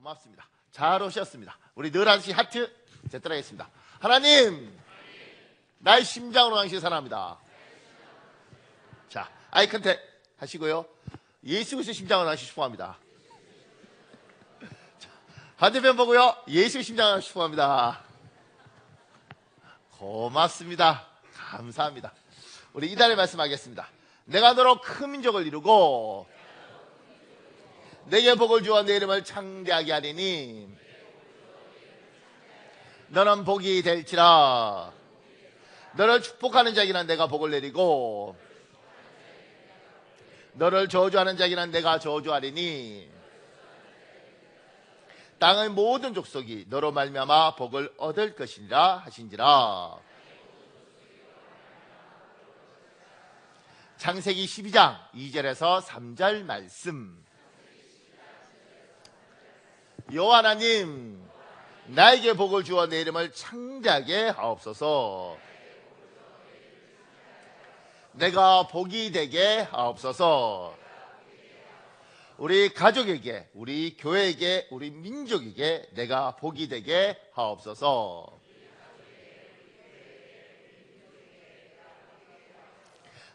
고맙습니다. 잘 오셨습니다. 우리 늘 하듯이 하트 제대로하겠습니다. 하나님, 나의 심장으로 당신 사랑합니다. 자, 아이 컨택 하시고요. 예수 그리스도의 심장으로 당신 축복합니다. 자, 반대편 보고요. 예수의 심장으로 당신 축복합니다. 고맙습니다. 감사합니다. 우리 이달의 말씀하겠습니다. 내가 너로 큰 민족을 이루고 내게 복을 주어 내 이름을 창대하게 하리니 너는 복이 될지라. 너를 축복하는 자에게는 내가 복을 내리고 너를 저주하는 자에게는 내가 저주하리니 땅의 모든 족속이 너로 말미암아 복을 얻을 것이니라 하신지라. 창세기 12장 2절에서 3절 말씀. 여호와 하나님, 나에게 복을 주어 내 이름을 창대하게 하옵소서. 내가 복이 되게 하옵소서. 우리 가족에게, 우리 교회에게, 우리 민족에게 내가 복이 되게 하옵소서.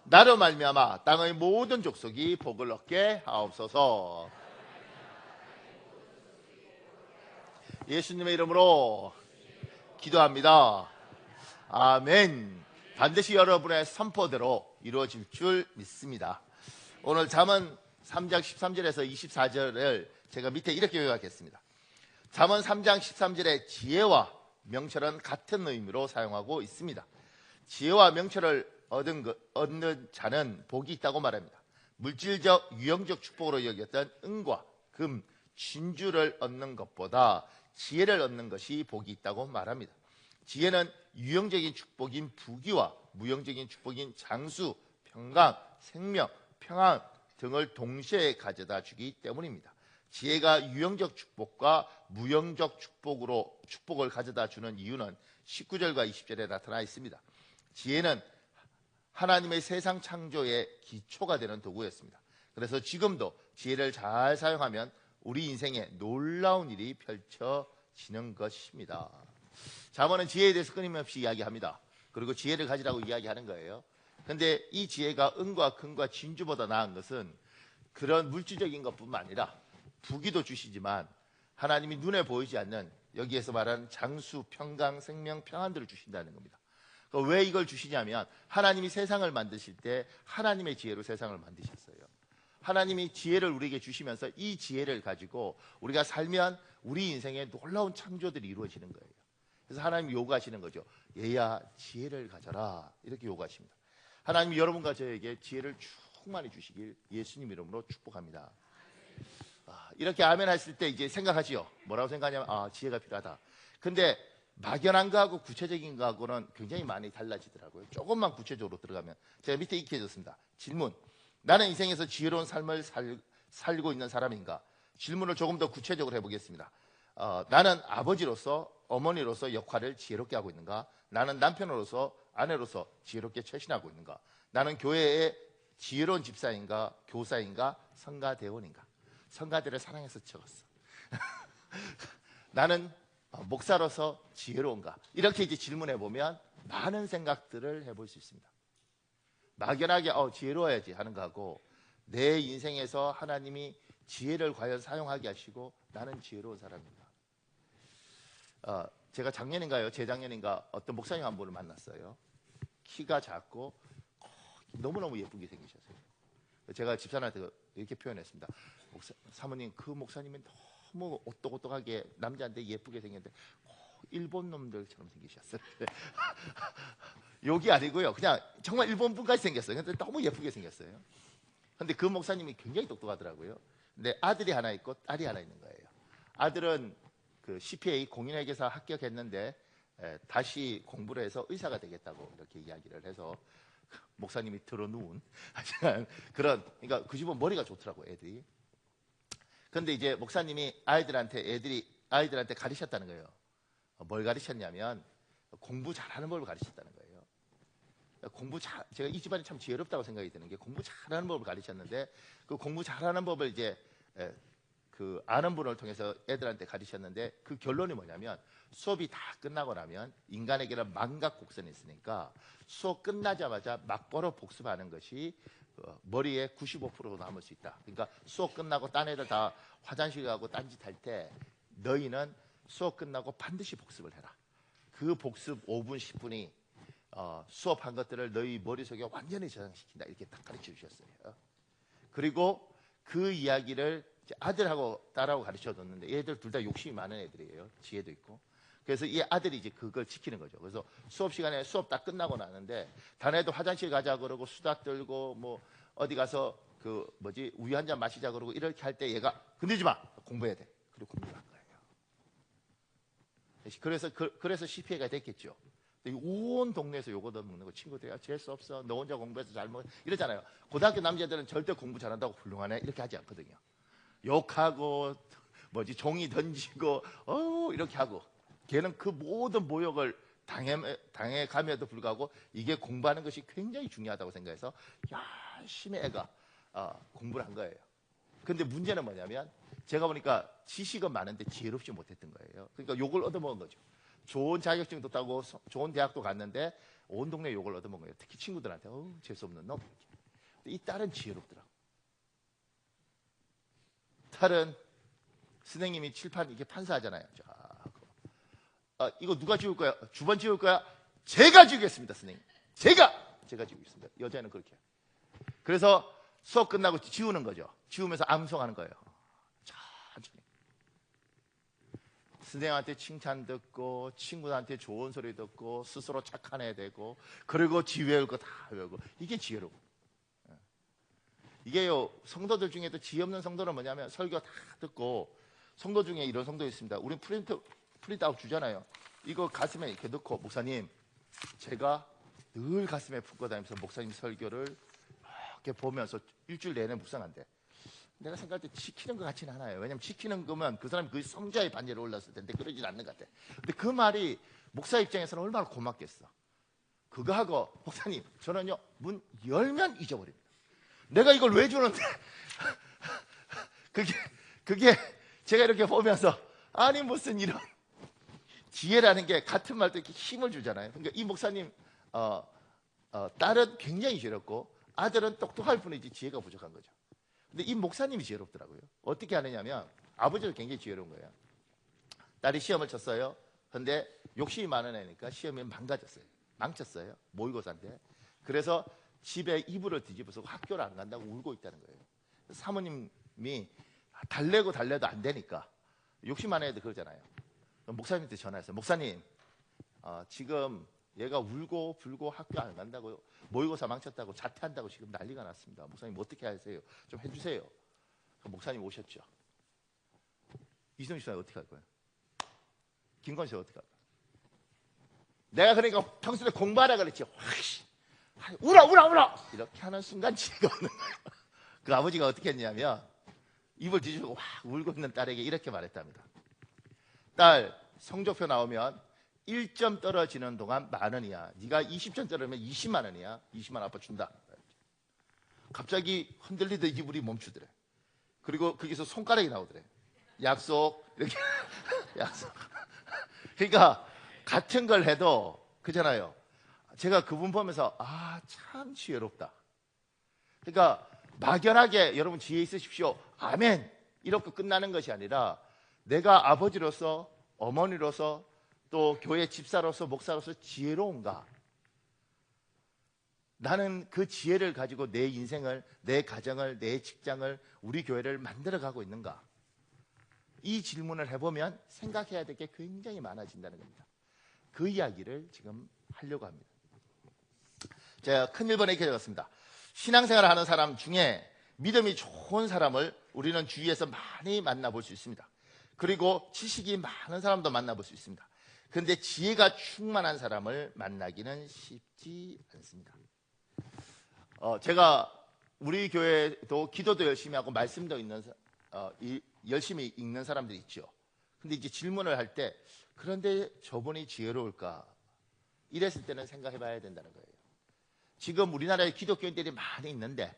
나로 말미암아 땅의 모든 족속이 복을 얻게 하옵소서. 예수님의 이름으로 기도합니다. 아멘. 반드시 여러분의 선포대로 이루어질 줄 믿습니다. 오늘 잠언 3장 13절에서 24절을 제가 밑에 이렇게 요약했습니다. 잠언 3장 13절에 지혜와 명철은 같은 의미로 사용하고 있습니다. 지혜와 명철을 얻는 자는 복이 있다고 말합니다. 물질적, 유형적 축복으로 여겼던 은과 금, 진주를 얻는 것보다 지혜를 얻는 것이 복이 있다고 말합니다. 지혜는 유형적인 축복인 부귀와 무형적인 축복인 장수, 평강, 생명, 평안 등을 동시에 가져다 주기 때문입니다. 지혜가 유형적 축복과 무형적 축복을 가져다 주는 이유는 19절과 20절에 나타나 있습니다. 지혜는 하나님의 세상 창조의 기초가 되는 도구였습니다. 그래서 지금도 지혜를 잘 사용하면 우리 인생에 놀라운 일이 펼쳐지는 것입니다. 잠언은 지혜에 대해서 끊임없이 이야기합니다. 그리고 지혜를 가지라고 이야기하는 거예요. 그런데 이 지혜가 은과 금과 진주보다 나은 것은 그런 물질적인 것뿐만 아니라 부귀도 주시지만 하나님이 눈에 보이지 않는 여기에서 말하는 장수, 평강, 생명, 평안들을 주신다는 겁니다. 왜 이걸 주시냐면 하나님이 세상을 만드실 때 하나님의 지혜로 세상을 만드셨어요. 하나님이 지혜를 우리에게 주시면서 이 지혜를 가지고 우리가 살면 우리 인생에 놀라운 창조들이 이루어지는 거예요. 그래서 하나님이 요구하시는 거죠. 얘야, 지혜를 가져라. 이렇게 요구하십니다. 하나님이 여러분과 저에게 지혜를 충만히 주시길 예수님 이름으로 축복합니다. 이렇게 아멘 하실 때 이제 생각하지요. 뭐라고 생각하냐면 지혜가 필요하다. 근데 막연한 거하고 구체적인 거하고는 굉장히 많이 달라지더라고요. 조금만 구체적으로 들어가면 제가 밑에 이렇게 해줬습니다. 질문. 나는 인생에서 지혜로운 삶을 살고 있는 사람인가? 질문을 조금 더 구체적으로 해보겠습니다. 나는 아버지로서, 어머니로서 역할을 지혜롭게 하고 있는가? 나는 남편으로서, 아내로서 지혜롭게 처신하고 있는가? 나는 교회의 지혜로운 집사인가? 교사인가? 성가대원인가? 성가대를 사랑해서 적었어. 나는 목사로서 지혜로운가? 이렇게 이제 질문해 보면 많은 생각들을 해볼 수 있습니다. 막연하게 지혜로워야지 하는 거하고 내 인생에서 하나님이 지혜를 과연 사용하게 하시고 나는 지혜로운 사람인가? 제가 작년인가요? 재작년인가 어떤 목사님 한 분을 만났어요. 키가 작고 너무너무 예쁘게 생기셨어요. 제가 집사람한테 이렇게 표현했습니다. 사모님, 그 목사님은 너무 오똑오똑하게 남자인데 예쁘게 생겼는데 일본 놈들처럼 생기셨어요. 욕이 아니고요. 그냥 정말 일본 분까지 생겼어요. 근데 너무 예쁘게 생겼어요. 근데 그 목사님이 굉장히 똑똑하더라고요. 근데 아들이 하나 있고 딸이 하나 있는 거예요. 아들은 그 CPA 공인회계사 합격했는데 다시 공부를 해서 의사가 되겠다고 이렇게 이야기를 해서 목사님이 들어누운 그런, 그러니까 그 집은 머리가 좋더라고요, 애들이. 근데 이제 목사님이 아이들한테 가르쳤다는 거예요. 뭘 가르쳤냐면 공부 잘하는 법을 가르쳤다는 거예요. 제가 이 집안이 참 지혜롭다고 생각이 드는 게 공부 잘하는 법을 가르쳤는데 그 공부 잘하는 법을 이제 그 아는 분을 통해서 애들한테 가르쳤는데 그 결론이 뭐냐면 수업이 다 끝나고 나면 인간에게는 망각 곡선이 있으니까 수업 끝나자마자 막바로 복습하는 것이 머리에 95% 남을 수 있다. 그러니까 수업 끝나고 딴 애들 다 화장실 가고 딴짓 할 때 너희는 수업 끝나고 반드시 복습을 해라. 그 복습 5분 10분이 수업한 것들을 너희 머릿속에 완전히 저장시킨다. 이렇게 딱 가르쳐 주셨어요. 그리고 그 이야기를 아들하고 딸하고 가르쳐 줬는데 얘들 둘 다 욕심이 많은 애들이에요. 지혜도 있고. 그래서 이 아들이 이제 그걸 지키는 거죠. 그래서 수업 시간에 수업 다 끝나고 나는데 다네도 화장실 가자 그러고 수다 떨고 뭐 어디 가서 그 뭐지 우유 한 잔 마시자 그러고 이렇게 할 때 얘가 건들지 마 공부해야 돼. 그리고 공부를 한 거예요. 그래서 CPA가 됐겠죠. 온 동네에서 욕 얻어먹는 거 친구들이 재수 없어 너 혼자 공부해서 잘 먹어 이러잖아요. 고등학교 남자들은 절대 공부 잘한다고 훌륭하네 이렇게 하지 않거든요. 욕하고 뭐지 종이 던지고 이렇게 하고 걔는 그 모든 모욕을 당해감에도 불구하고 이게 공부하는 것이 굉장히 중요하다고 생각해서 열심히 애가 공부를 한 거예요. 근데 문제는 뭐냐면 제가 보니까 지식은 많은데 지혜롭지 못했던 거예요. 그러니까 욕을 얻어먹은 거죠. 좋은 자격증도 따고 좋은 대학도 갔는데 온 동네 욕을 얻어먹은 거예요. 특히 친구들한테 재수없는 놈. 이 딸은 지혜롭더라고. 딸은 선생님이 칠판 이게 판사하잖아요. 이거 누가 지울 거야? 주번 지울 거야? 제가 지우겠습니다, 선생님. 제가 지우겠습니다. 여자는 그렇게 해요. 그래서 수업 끝나고 지우는 거죠. 지우면서 암송하는 거예요. 천천히. 선생님한테 칭찬 듣고 친구들한테 좋은 소리 듣고 스스로 착한 애 되고 그리고 지 외울 거 다 외우고 이게 지혜로워. 이게요 성도들 중에도 지혜 없는 성도는 뭐냐면 설교 다 듣고 성도 중에 이런 성도 있습니다. 우리 프린트아웃 주잖아요. 이거 가슴에 이렇게 넣고 목사님 제가 늘 가슴에 품고 다니면서 목사님 설교를 이렇게 보면서 일주일 내내 묵상한대. 내가 생각할 때 지키는 것 같지는 않아요. 왜냐면 지키는 거면 그 사람이 그 성자의 반열에 올랐을 텐데 그러진 않는 것 같아. 근데 그 말이 목사 입장에서는 얼마나 고맙겠어. 그거 하고 목사님 저는요 문 열면 잊어버립니다. 내가 이걸 왜 주는데 그게 제가 이렇게 보면서 아니 무슨 이런 지혜라는 게 같은 말도 이렇게 힘을 주잖아요. 그러니까 이 목사님 딸은 굉장히 지혜롭고 아들은 똑똑할 뿐이지 지혜가 부족한 거죠. 근데 이 목사님이 지혜롭더라고요. 어떻게 하느냐면 아버지도 굉장히 지혜로운 거예요. 딸이 시험을 쳤어요. 근데 욕심이 많은 애니까 시험이 망쳤어요. 모의고사인데. 그래서 집에 이불을 뒤집어서 학교를 안 간다고 울고 있다는 거예요. 사모님이 달래고 달래도 안 되니까 욕심 많은 애들 그러잖아요. 목사님한테 전화했어요. 목사님 지금 얘가 울고 불고 학교 안 간다고 모의고사 망쳤다고 자퇴한다고 지금 난리가 났습니다. 목사님 어떻게 하세요? 좀 해주세요. 목사님 오셨죠. 이승훈 씨는 어떻게 할 거예요? 김건 씨 어떻게 할 거예요? 내가 그러니까 평소에 공부하라 그랬지. 울어 이렇게 하는 순간 지혜가 없는 거예요. 그 아버지가 어떻게 했냐면 입을 뒤집고 울고 있는 딸에게 이렇게 말했답니다. 딸 성적표 나오면 1점 떨어지는 동안 10,000원이야. 네가 20점 떨어지면 20만 원이야. 20만 원 아빠 준다. 갑자기 흔들리던 이불이 멈추더래. 그리고 거기서 손가락이 나오더래. 약속 이렇게 약속. 그러니까 같은 걸 해도 그잖아요. 제가 그분 보면서 참 지혜롭다. 그러니까 막연하게 여러분 지혜 있으십시오. 아멘. 이렇게 끝나는 것이 아니라 내가 아버지로서 어머니로서 또 교회 집사로서 목사로서 지혜로운가? 나는 그 지혜를 가지고 내 인생을, 내 가정을, 내 직장을, 우리 교회를 만들어가고 있는가? 이 질문을 해보면 생각해야 될 게 굉장히 많아진다는 겁니다. 그 이야기를 지금 하려고 합니다. 제가 큰 1번에 이렇게 적었습니다. 신앙생활을 하는 사람 중에 믿음이 좋은 사람을 우리는 주위에서 많이 만나볼 수 있습니다. 그리고 지식이 많은 사람도 만나볼 수 있습니다. 그런데 지혜가 충만한 사람을 만나기는 쉽지 않습니다. 제가 우리 교회도 기도도 열심히 하고 말씀도 열심히 읽는 사람들이 있죠. 근데 이제 질문을 할 때 그런데 저분이 지혜로울까? 이랬을 때는 생각해 봐야 된다는 거예요. 지금 우리나라에 기독교인이 많이 있는데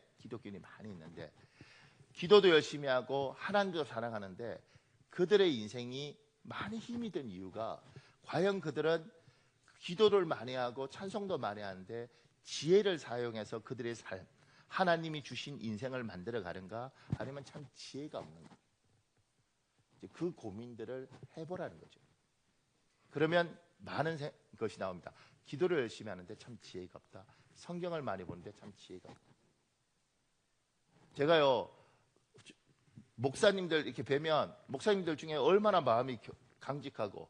기도도 열심히 하고 하나님도 사랑하는데 그들의 인생이 많이 힘이 든 이유가 과연 그들은 기도를 많이 하고 찬송도 많이 하는데 지혜를 사용해서 그들의 삶, 하나님이 주신 인생을 만들어 가는가, 아니면 참 지혜가 없는가, 그 고민들을 해보라는 거죠. 그러면 많은 것이 나옵니다. 기도를 열심히 하는데 참 지혜가 없다. 성경을 많이 보는데 참 지혜가 없다. 제가요, 목사님들 이렇게 뵈면 목사님들 중에 얼마나 마음이 강직하고,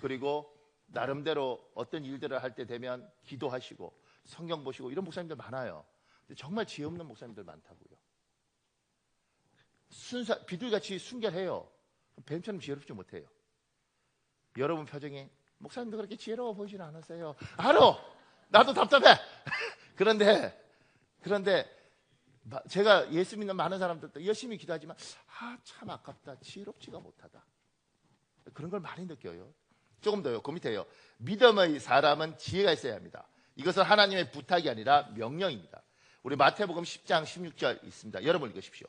그리고 나름대로 어떤 일들을 할 때 되면 기도하시고 성경 보시고 이런 목사님들 많아요. 근데 정말 지혜 없는 목사님들 많다고요. 비둘기같이 순결해요. 뱀처럼 지혜롭지 못해요. 여러분 표정이 목사님도 그렇게 지혜로워 보이지는 않으세요. 알아! 나도 답답해. 그런데 제가 예수 믿는 많은 사람들도 열심히 기도하지만 참 아깝다, 지혜롭지가 못하다, 그런 걸 많이 느껴요. 조금 더요, 그 밑에요. 믿음의 사람은 지혜가 있어야 합니다. 이것은 하나님의 부탁이 아니라 명령입니다. 우리 마태복음 10장 16절 있습니다. 여러분 읽으십시오.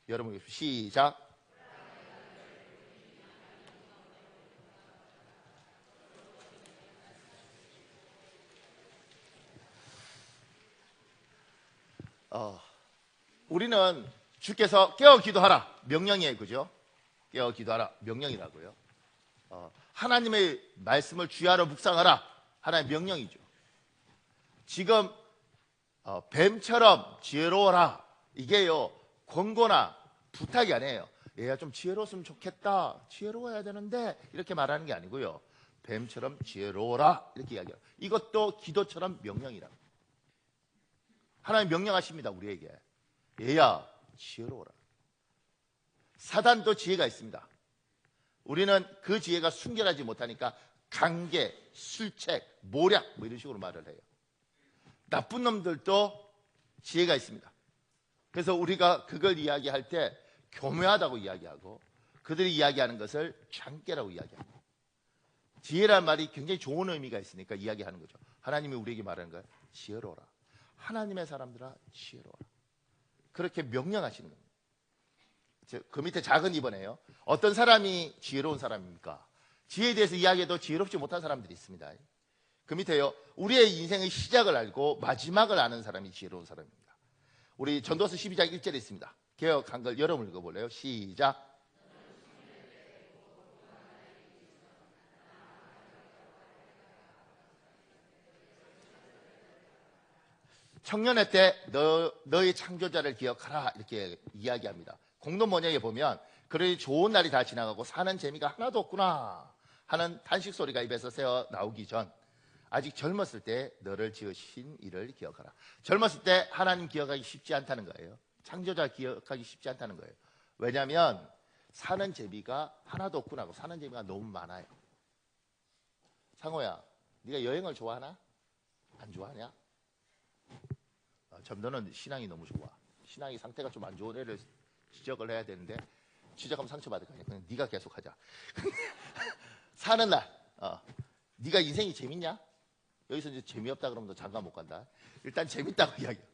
여러분 읽으십시오. 시작. 우리는 주께서 깨어 기도하라 명령이에요, 그죠? 깨어 기도하라 명령이라고요. 하나님의 말씀을 주야로 묵상하라 하나님의 명령이죠. 지금 뱀처럼 지혜로워라 이게요 권고나 부탁이 아니에요. 얘가 좀 지혜로웠으면 좋겠다, 지혜로워야 되는데, 이렇게 말하는 게 아니고요. 뱀처럼 지혜로워라 이렇게 이야기해요. 이것도 기도처럼 명령이라고. 하나님 명령하십니다, 우리에게. 얘야 지혜로워라. 사단도 지혜가 있습니다. 우리는 그 지혜가 순결하지 못하니까 강계, 술책, 모략 이런 식으로 말을 해요. 나쁜 놈들도 지혜가 있습니다. 그래서 우리가 그걸 이야기할 때 교묘하다고 이야기하고, 그들이 이야기하는 것을 장깨라고 이야기합니다. 지혜란 말이 굉장히 좋은 의미가 있으니까 이야기하는 거죠. 하나님이 우리에게 말하는 거예요. 지혜로워라. 하나님의 사람들아 지혜로워라. 그렇게 명령하시는 겁니다. 그 밑에 작은 2번에요. 어떤 사람이 지혜로운 사람입니까? 지혜에 대해서 이야기해도 지혜롭지 못한 사람들이 있습니다. 그 밑에요. 우리의 인생의 시작을 알고 마지막을 아는 사람이 지혜로운 사람입니다. 우리 전도서 12장 1절에 있습니다. 개역한 걸 여러분 읽어볼래요? 시작. 청년의 때 너의 창조자를 기억하라 이렇게 이야기합니다. 공동 번역에 보면 그러니 좋은 날이 다 지나가고 사는 재미가 하나도 없구나 하는 탄식 소리가 입에서 새어 나오기 전 아직 젊었을 때 너를 지으신 이를 기억하라. 젊었을 때 하나님 기억하기 쉽지 않다는 거예요. 창조자 기억하기 쉽지 않다는 거예요. 왜냐하면 사는 재미가 하나도 없구나 하고 사는 재미가 너무 많아요. 상호야, 네가 여행을 좋아하나? 안 좋아하냐? 너는 신앙이 너무 좋아. 신앙이 상태가 좀 안 좋은 애를 지적을 해야 되는데 지적하면 상처받을 거야. 그냥 네가 계속 하자. 사는 날 네가 인생이 재밌냐? 여기서 이제 재미없다 그러면 너 장가 못 간다. 일단 재밌다고 이야기해요.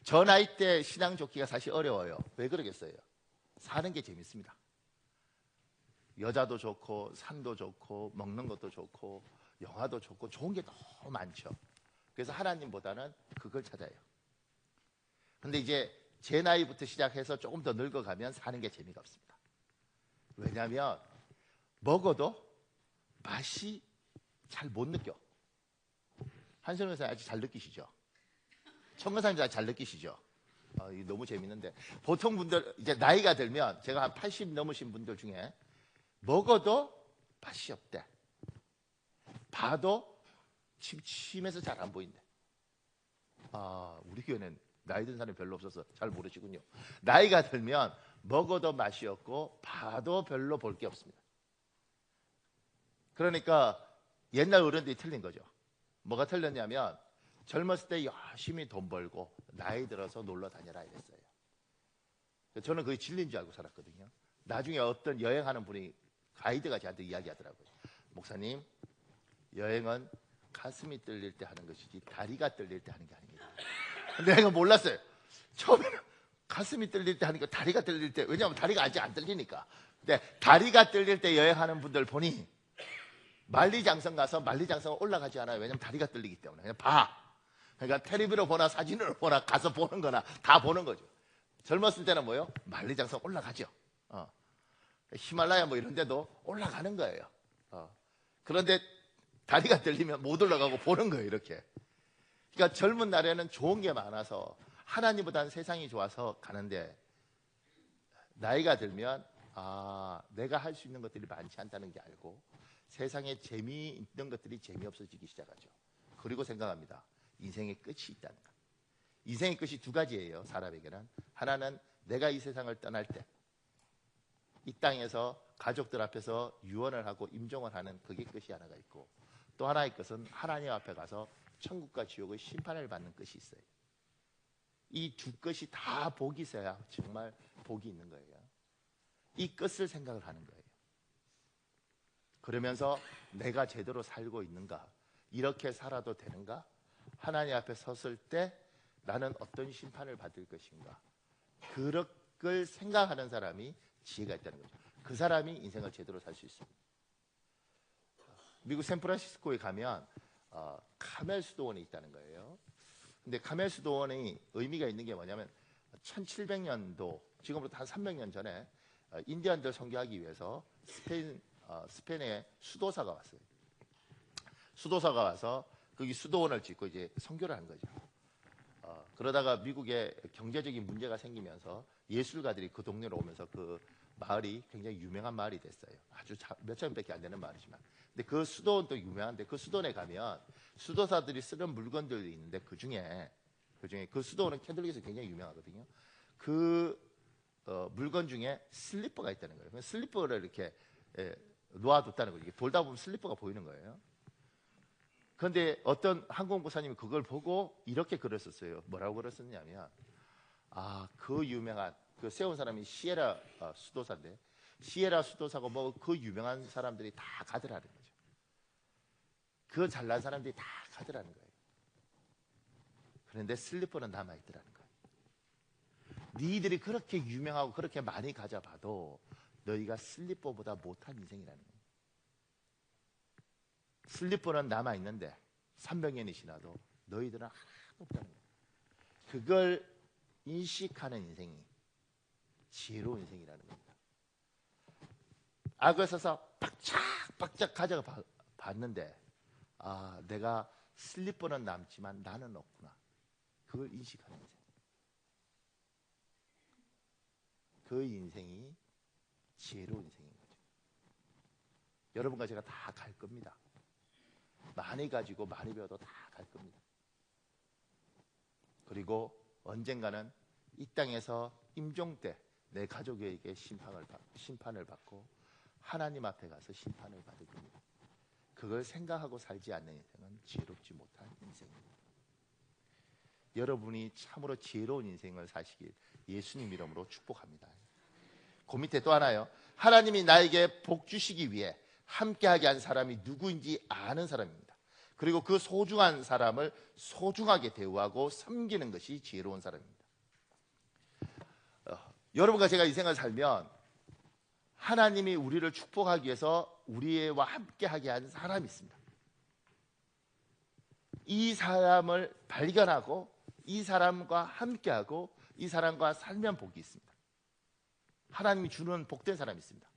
저 나이 때 신앙 좋기가 사실 어려워요. 왜 그러겠어요? 사는 게 재밌습니다. 여자도 좋고 산도 좋고 먹는 것도 좋고 영화도 좋고 좋은 게 너무 많죠. 그래서 하나님보다는 그걸 찾아요. 근데 이제 제 나이부터 시작해서 조금 더 늙어가면 사는 게 재미가 없습니다. 왜냐하면 먹어도 맛이 잘 못 느껴. 한성현 선생님 아직 잘 느끼시죠? 청근사님 아직 잘 느끼시죠? 이거 너무 재밌는데 보통 분들 이제 나이가 들면 제가 한 80 넘으신 분들 중에 먹어도 맛이 없대. 봐도 침침해서 잘 안 보인대. 우리 교회는 나이 든 사람이 별로 없어서 잘 모르시군요. 나이가 들면 먹어도 맛이 없고 봐도 별로 볼 게 없습니다. 그러니까 옛날 어른들이 틀린 거죠. 뭐가 틀렸냐면 젊었을 때 열심히 돈 벌고 나이 들어서 놀러 다녀라 이랬어요. 저는 그게 진리인 줄 알고 살았거든요. 나중에 어떤 여행하는 분이 가이드가 저한테 이야기하더라고요. 목사님, 여행은 가슴이 떨릴 때 하는 것이지 다리가 떨릴 때 하는 게 아닙니다. 근데 내가 몰랐어요. 처음에는 가슴이 떨릴 때 하니까 다리가 떨릴 때, 왜냐하면 다리가 아직 안 떨리니까. 근데 다리가 떨릴 때 여행하는 분들 보니 만리장성 가서 만리장성 올라가지 않아요. 왜냐하면 다리가 떨리기 때문에. 그냥 봐. 그러니까 텔레비로 보나 사진으로 보나 가서 보는 거나 다 보는 거죠. 젊었을 때는 뭐요? 만리장성 올라가죠. 히말라야 뭐 이런 데도 올라가는 거예요. 그런데 다리가 떨리면 못 올라가고 보는 거예요, 이렇게. 그러니까 젊은 날에는 좋은 게 많아서 하나님보다는 세상이 좋아서 가는데, 나이가 들면 내가 할 수 있는 것들이 많지 않다는 게 알고 세상에 재미있는 것들이 재미없어지기 시작하죠. 그리고 생각합니다. 인생의 끝이 있다는 것. 인생의 끝이 두 가지예요, 사람에게는. 하나는 내가 이 세상을 떠날 때 이 땅에서 가족들 앞에서 유언을 하고 임종을 하는 그게 끝이 하나가 있고, 또 하나의 끝은 하나님 앞에 가서 천국과 지옥의 심판을 받는 끝이 있어요. 이 두 끝이 다 복이 있어야 정말 복이 있는 거예요. 이 끝을 생각을 하는 거예요. 그러면서 내가 제대로 살고 있는가, 이렇게 살아도 되는가, 하나님 앞에 섰을 때 나는 어떤 심판을 받을 것인가, 그걸 생각하는 사람이 지혜가 있다는 거죠. 그 사람이 인생을 제대로 살 수 있습니다. 미국 샌프란시스코에 가면 카멜 수도원이 있다는 거예요. 근데 카멜 수도원이 의미가 있는 게 뭐냐면 1700년도, 지금부터 한 300년 전에 인디언들 선교하기 위해서 스페인의 수도사가 왔어요. 수도사가 와서 거기 수도원을 짓고 이제 선교를 한 거죠. 그러다가 미국에 경제적인 문제가 생기면서 예술가들이 그 동네로 오면서 그 마을이 굉장히 유명한 마을이 됐어요. 아주 몇천 명밖에 안 되는 마을이지만. 근데 그 수도원도 유명한데, 그 수도원에 가면 수도사들이 쓰는 물건들이 있는데 그 중에 그 수도원은 캐톨릭에서 굉장히 유명하거든요. 그 물건 중에 슬리퍼가 있다는 거예요. 슬리퍼를 이렇게 놓아뒀다는 거죠. 돌다 보면 슬리퍼가 보이는 거예요. 그런데 어떤 한국 목사님이 그걸 보고 이렇게 글었었어요. 뭐라고 글었었냐면, 그 유명한, 그 세운 사람이 시에라 수도사인데, 시에라 수도사고 뭐 그 유명한 사람들이 다 가더라는 거죠. 그 잘난 사람들이 다 가더라는 거예요. 그런데 슬리퍼는 남아있더라는 거예요. 니들이 그렇게 유명하고 그렇게 많이 가져봐도 너희가 슬리퍼보다 못한 인생이라는 거예요. 슬리퍼는 남아있는데 300년이 지나도 너희들은 하나도 없다는 거예요. 그걸 인식하는 인생이 지혜로운 인생이라는 겁니다. 악을 써서 박짝박짝 가져가 봤는데, 내가 슬리퍼는 남지만 나는 없구나, 그걸 인식하는 인생. 그 인생이 지혜로운 인생인 거죠. 여러분과 제가 다 갈 겁니다. 많이 가지고 많이 배워도 다 갈 겁니다. 그리고 언젠가는 이 땅에서 임종 때 내 가족에게 심판을 받고 하나님 앞에 가서 심판을 받을 겁니다. 그걸 생각하고 살지 않는 인생은 지혜롭지 못한 인생입니다. 여러분이 참으로 지혜로운 인생을 사시길 예수님 이름으로 축복합니다. 그 밑에 또 하나요. 하나님이 나에게 복 주시기 위해 함께하게 한 사람이 누구인지 아는 사람입니다. 그리고 그 소중한 사람을 소중하게 대우하고 섬기는 것이 지혜로운 사람입니다. 여러분과 제가 이 생을 살면 하나님이 우리를 축복하기 위해서 우리와 함께하게 한 사람이 있습니다. 이 사람을 발견하고 이 사람과 함께하고 이 사람과 살면 복이 있습니다. 하나님이 주는 복된 사람이 있습니다.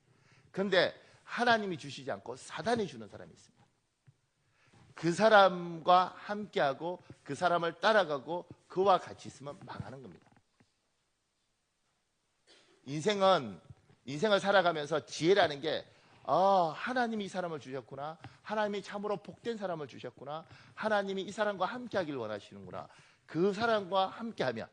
그런데 하나님이 주시지 않고 사단이 주는 사람이 있습니다. 그 사람과 함께하고 그 사람을 따라가고 그와 같이 있으면 망하는 겁니다. 인생을 살아가면서 지혜라는 게, 하나님이 이 사람을 주셨구나, 하나님이 참으로 복된 사람을 주셨구나, 하나님이 이 사람과 함께하길 원하시는구나. 그 사람과 함께하면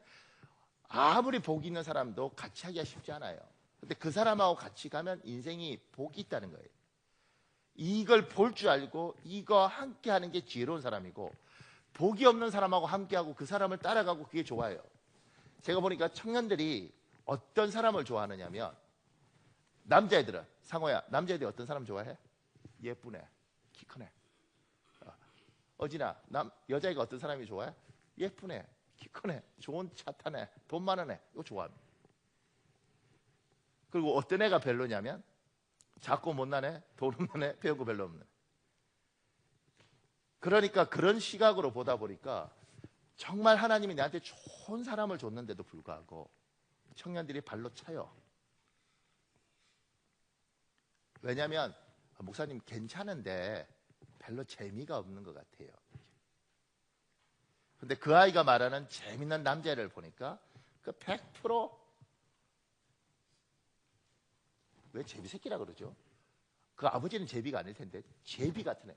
아무리 복이 있는 사람도 같이 하기가 쉽지 않아요. 근데 그 사람하고 같이 가면 인생이 복이 있다는 거예요. 이걸 볼 줄 알고 이거 함께하는 게 지혜로운 사람이고, 복이 없는 사람하고 함께하고 그 사람을 따라가고 그게 좋아요. 제가 보니까 청년들이 어떤 사람을 좋아하느냐면, 남자애들은, 상호야, 남자애들이 어떤 사람 좋아해? 예쁘네, 키 크네. 어진아, 여자애가 어떤 사람이 좋아해? 예쁘네, 키 크네, 좋은 차 타네, 돈 많은 애, 이거 좋아합니다. 그리고 어떤 애가 별로냐면 작고 못난 애, 돈 없는 애, 배운 거 별로 없는 애. 그러니까 그런 시각으로 보다 보니까 정말 하나님이 나한테 좋은 사람을 줬는데도 불구하고 청년들이 발로 차요. 왜냐하면 목사님 괜찮은데 별로 재미가 없는 것 같아요. 근데 그 아이가 말하는 재밌는 남자를 보니까 그 100%, 왜 제비새끼라 그러죠? 그 아버지는 제비가 아닐 텐데 제비 같은 애.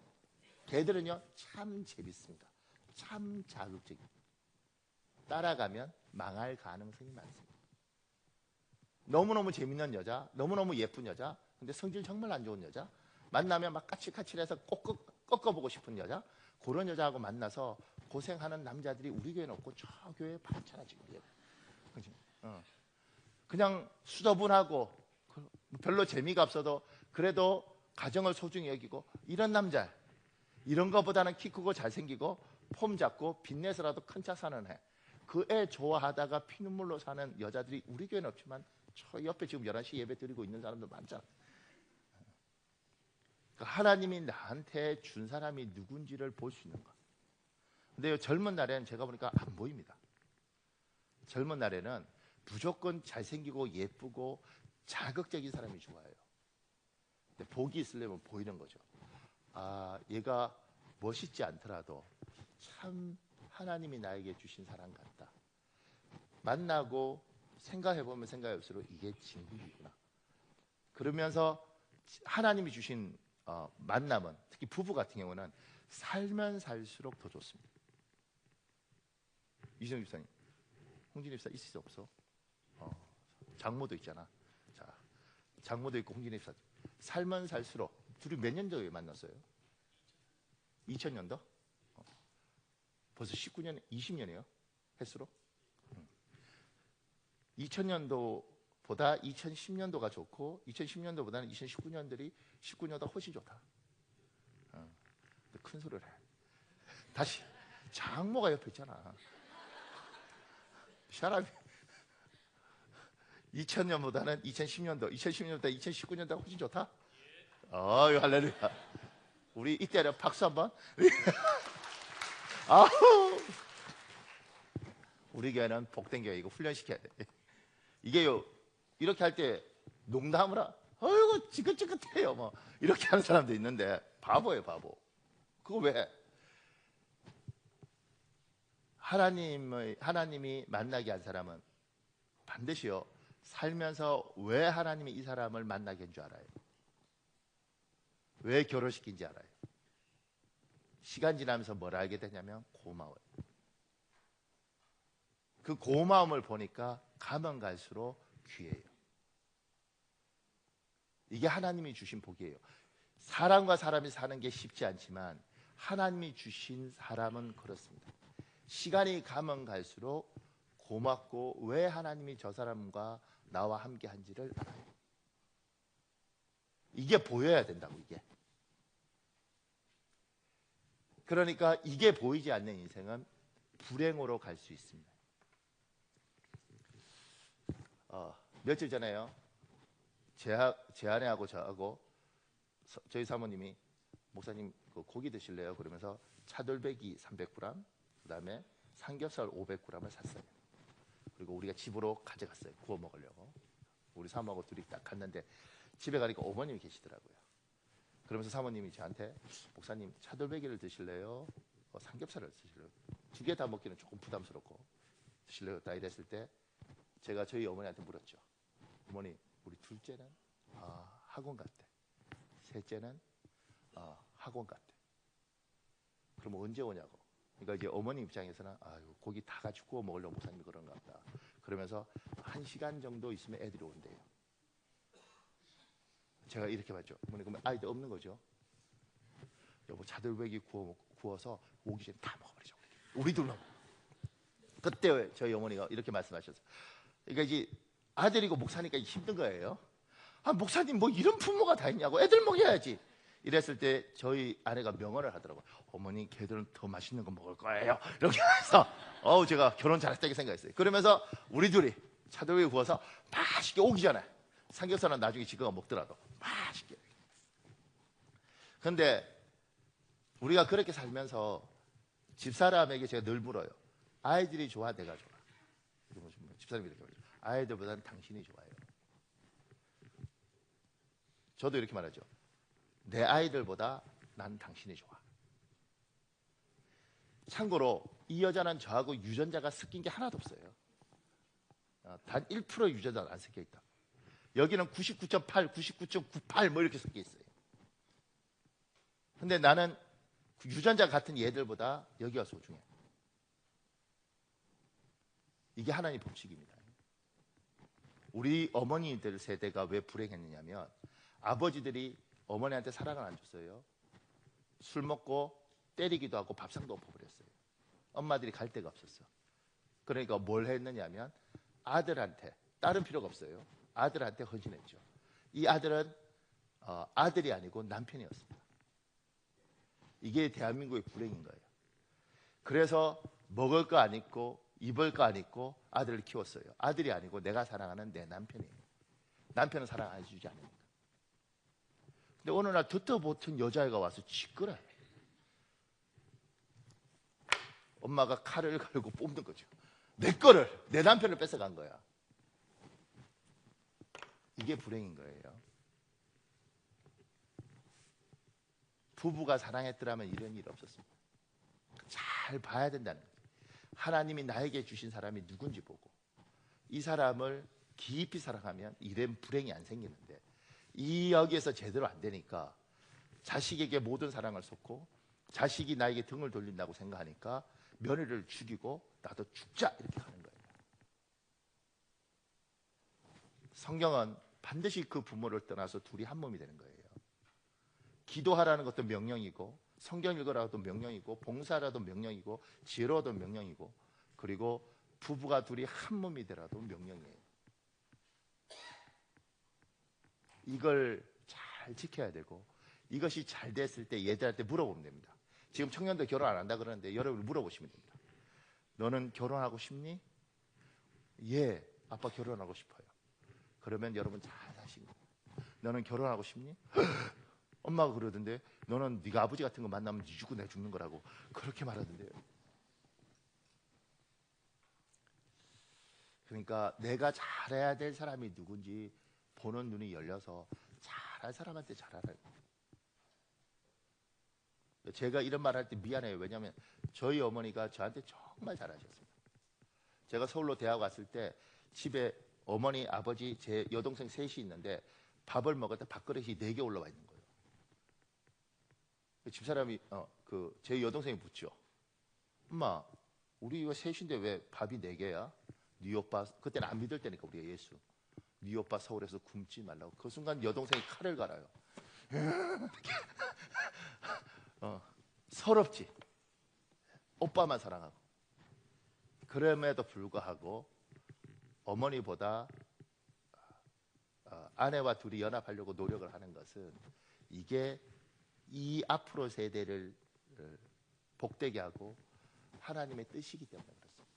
걔들은요 참 재밌습니다. 참 자극적이에요. 따라가면 망할 가능성이 많습니다. 너무너무 재밌는 여자, 너무너무 예쁜 여자, 근데 성질 정말 안 좋은 여자, 만나면 막 까칠까칠해서 꼭 꺾어보고 싶은 여자, 그런 여자하고 만나서 고생하는 남자들이 우리 교회는 없고 저 교회에 많잖아 지금. 그치? 그냥 수더분하고 별로 재미가 없어도 그래도 가정을 소중히 여기고, 이런 남자, 이런 거보다는 키 크고 잘생기고 폼 잡고 빚내서라도 큰 차 사는 애, 그 애 좋아하다가 피눈물로 사는 여자들이 우리 교회는 없지만 저 옆에 지금 11시 예배 드리고 있는 사람들 많잖아. 그러니까 하나님이 나한테 준 사람이 누군지를 볼 수 있는 거. 근데 젊은 날에는 제가 보니까 안 보입니다. 젊은 날에는 무조건 잘생기고 예쁘고 자극적인 사람이 좋아요. 근데 복이 있으려면 보이는 거죠. 아, 얘가 멋있지 않더라도 참 하나님이 나에게 주신 사람 같다. 만나고 생각해보면 생각해볼수록 이게 진국이구나. 그러면서 하나님이 주신 만남은, 특히 부부 같은 경우는 살면 살수록 더 좋습니다. 이정 집사님, 홍진 집사 있을 수 없어? 장모도 있잖아. 자, 장모도 있고 홍진 집사. 살면 살수록. 둘이 몇 년도에 만났어요? 2000년도? 벌써 19년, 20년이에요? 횟수로? 2000년도보다 2010년도가 좋고 2010년도보다는 2019년들이 19년보다 훨씬 좋다. 큰 소리를 해. 다시 장모가 옆에 있잖아. 사람이 2000년보다는 2010년도, 2010년보다 2019년도가 훨씬 좋다. 할렐루야. 우리 이때는 박수 한번. 아우, 우리 교회는 복된 교회이고 훈련시켜야 돼. 이게요, 이렇게 할 때 농담을 아이고 지긋지긋해요 뭐 이렇게 하는 사람도 있는데 바보예요, 바보. 그거 왜? 하나님이 만나게 한 사람은 반드시요 살면서 왜 하나님이 이 사람을 만나게 한 줄 알아요? 왜 결혼시킨지 알아요? 시간 지나면서 뭘 알게 되냐면 고마워요. 그 고마움을 보니까 가면 갈수록 귀해요. 이게 하나님이 주신 복이에요. 사람과 사람이 사는 게 쉽지 않지만 하나님이 주신 사람은 그렇습니다. 시간이 가면 갈수록 고맙고 왜 하나님이 저 사람과 나와 함께 한지를 알아요. 이게 보여야 된다고, 이게. 그러니까 이게 보이지 않는 인생은 불행으로 갈 수 있습니다. 며칠 전에요, 제 아내하고 저하고 저희 사모님이 목사님 그 고기 드실래요? 그러면서 차돌배기 300g, 그 다음에 삼겹살 500g을 샀어요. 그리고 우리가 집으로 가져갔어요. 구워 먹으려고. 우리 사모하고 둘이 딱 갔는데 집에 가니까 어머님이 계시더라고요. 그러면서 사모님이 저한테 목사님 차돌배기를 드실래요? 삼겹살을 드실래요? 두 개 다 먹기는 조금 부담스럽고 드실래요? 다 이랬을 때 제가 저희 어머니한테 물었죠. 어머니, 우리 둘째는 학원 갔대. 셋째는 학원 갔대. 그럼 언제 오냐고. 그러니까 이제 어머니 입장에서는 아유, 고기 다 같이 구워 먹으려고 목사님이 그런가 보다. 그러면서 1시간 정도 있으면 애들이 온대요. 제가 이렇게 봤죠. 어머니, 그러면 아이들 없는 거죠? 여보, 차돌배기 구워서 오기 전에 다 먹어버리죠. 우리 둘만. 그때 저희 어머니가 이렇게 말씀하셨어요. 그러니까 이제 아들이고 목사니까 힘든 거예요. 목사님 뭐 이런 부모가 다 있냐고. 애들 먹여야지. 이랬을 때 저희 아내가 명언을 하더라고요. 어머니, 걔들은 더 맛있는 거 먹을 거예요. 이렇게 해서 제가 결혼 잘했다고 생각했어요. 그러면서 우리 둘이 차돌박이 구워서 맛있게 오기 전에 삼겹살은 나중에 지가 먹더라도 맛있게. 근데 우리가 그렇게 살면서 집사람에게 제가 늘 물어요. 아이들이 좋아, 내가 좋아? 집사람이 이렇게 말해요. 아이들보다는 당신이 좋아요. 저도 이렇게 말하죠. 내 아이들보다 난 당신이 좋아. 참고로 이 여자는 저하고 유전자가 섞인 게 하나도 없어요. 단 1% 유전자가 안 섞여 있다. 여기는 99.8, 99.98 뭐 이렇게 섞여 있어요. 근데 나는 유전자 같은 얘들보다 여기가 소중해. 이게 하나님의 법칙입니다. 우리 어머니들 세대가 왜 불행했느냐면 아버지들이 어머니한테 사랑을 안 줬어요. 술 먹고 때리기도 하고 밥상도 엎어버렸어요. 엄마들이 갈 데가 없었어. 그러니까 뭘 했느냐면 아들한테, 딸은 필요가 없어요. 아들한테 헌신했죠. 이 아들은 아들이 아니고 남편이었습니다. 이게 대한민국의 불행인 거예요. 그래서 먹을 거 안 있고 입을 거 안 있고 아들을 키웠어요. 아들이 아니고 내가 사랑하는 내 남편이에요. 남편은 사랑 안 해주지 않으니까. 근데 어느 날 듣도 못한 여자애가 와서 시끄러워요. 엄마가 칼을 갈고 뽑는 거죠. 내 거를, 내 남편을 뺏어간 거야. 이게 불행인 거예요. 부부가 사랑했더라면 이런 일 없었습니다. 잘 봐야 된다는 거죠. 하나님이 나에게 주신 사람이 누군지 보고 이 사람을 깊이 사랑하면 이런 불행이 안 생기는데 이 여기에서 제대로 안 되니까 자식에게 모든 사랑을 쏟고 자식이 나에게 등을 돌린다고 생각하니까 며느리를 죽이고 나도 죽자 이렇게 하는 거예요. 성경은 반드시 그 부모를 떠나서 둘이 한 몸이 되는 거예요. 기도하라는 것도 명령이고 성경 읽으라도 명령이고 봉사라도 명령이고 지혜로워도 명령이고 그리고 부부가 둘이 한 몸이 되라도 명령이에요. 이걸 잘 지켜야 되고 이것이 잘 됐을 때 얘들한테 물어보면 됩니다. 지금 청년들 결혼 안 한다 그러는데 여러분 물어보시면 됩니다. 너는 결혼하고 싶니? 예, 아빠 결혼하고 싶어요. 그러면 여러분 잘 사신 거예요. 너는 결혼하고 싶니? 엄마가 그러던데 너는 네가 아버지 같은 거 만나면 네 죽고 내 죽는 거라고 그렇게 말하던데요. 그러니까 내가 잘해야 될 사람이 누군지 보는 눈이 열려서 잘할 사람한테 잘하라고. 제가 이런 말 할 때 미안해요. 왜냐하면 저희 어머니가 저한테 정말 잘하셨습니다. 제가 서울로 대학 왔을 때 집에 어머니, 아버지, 제 여동생 셋이 있는데 밥을 먹을 때 밥그릇이 4개 올라와 있는 거예요. 집사람이 제 여동생이 묻죠. 엄마, 우리 이거 셋인데 왜 밥이 4개야? 네 오빠, 그때는 안 믿을 때니까 우리가 예수. 네 오빠 서울에서 굶지 말라고. 그 순간 여동생이 칼을 갈아요. 서럽지. 오빠만 사랑하고. 그럼에도 불구하고 어머니보다 아내와 둘이 연합하려고 노력을 하는 것은 이게 이 앞으로 세대를 복되게 하고 하나님의 뜻이기 때문에 그렇습니다.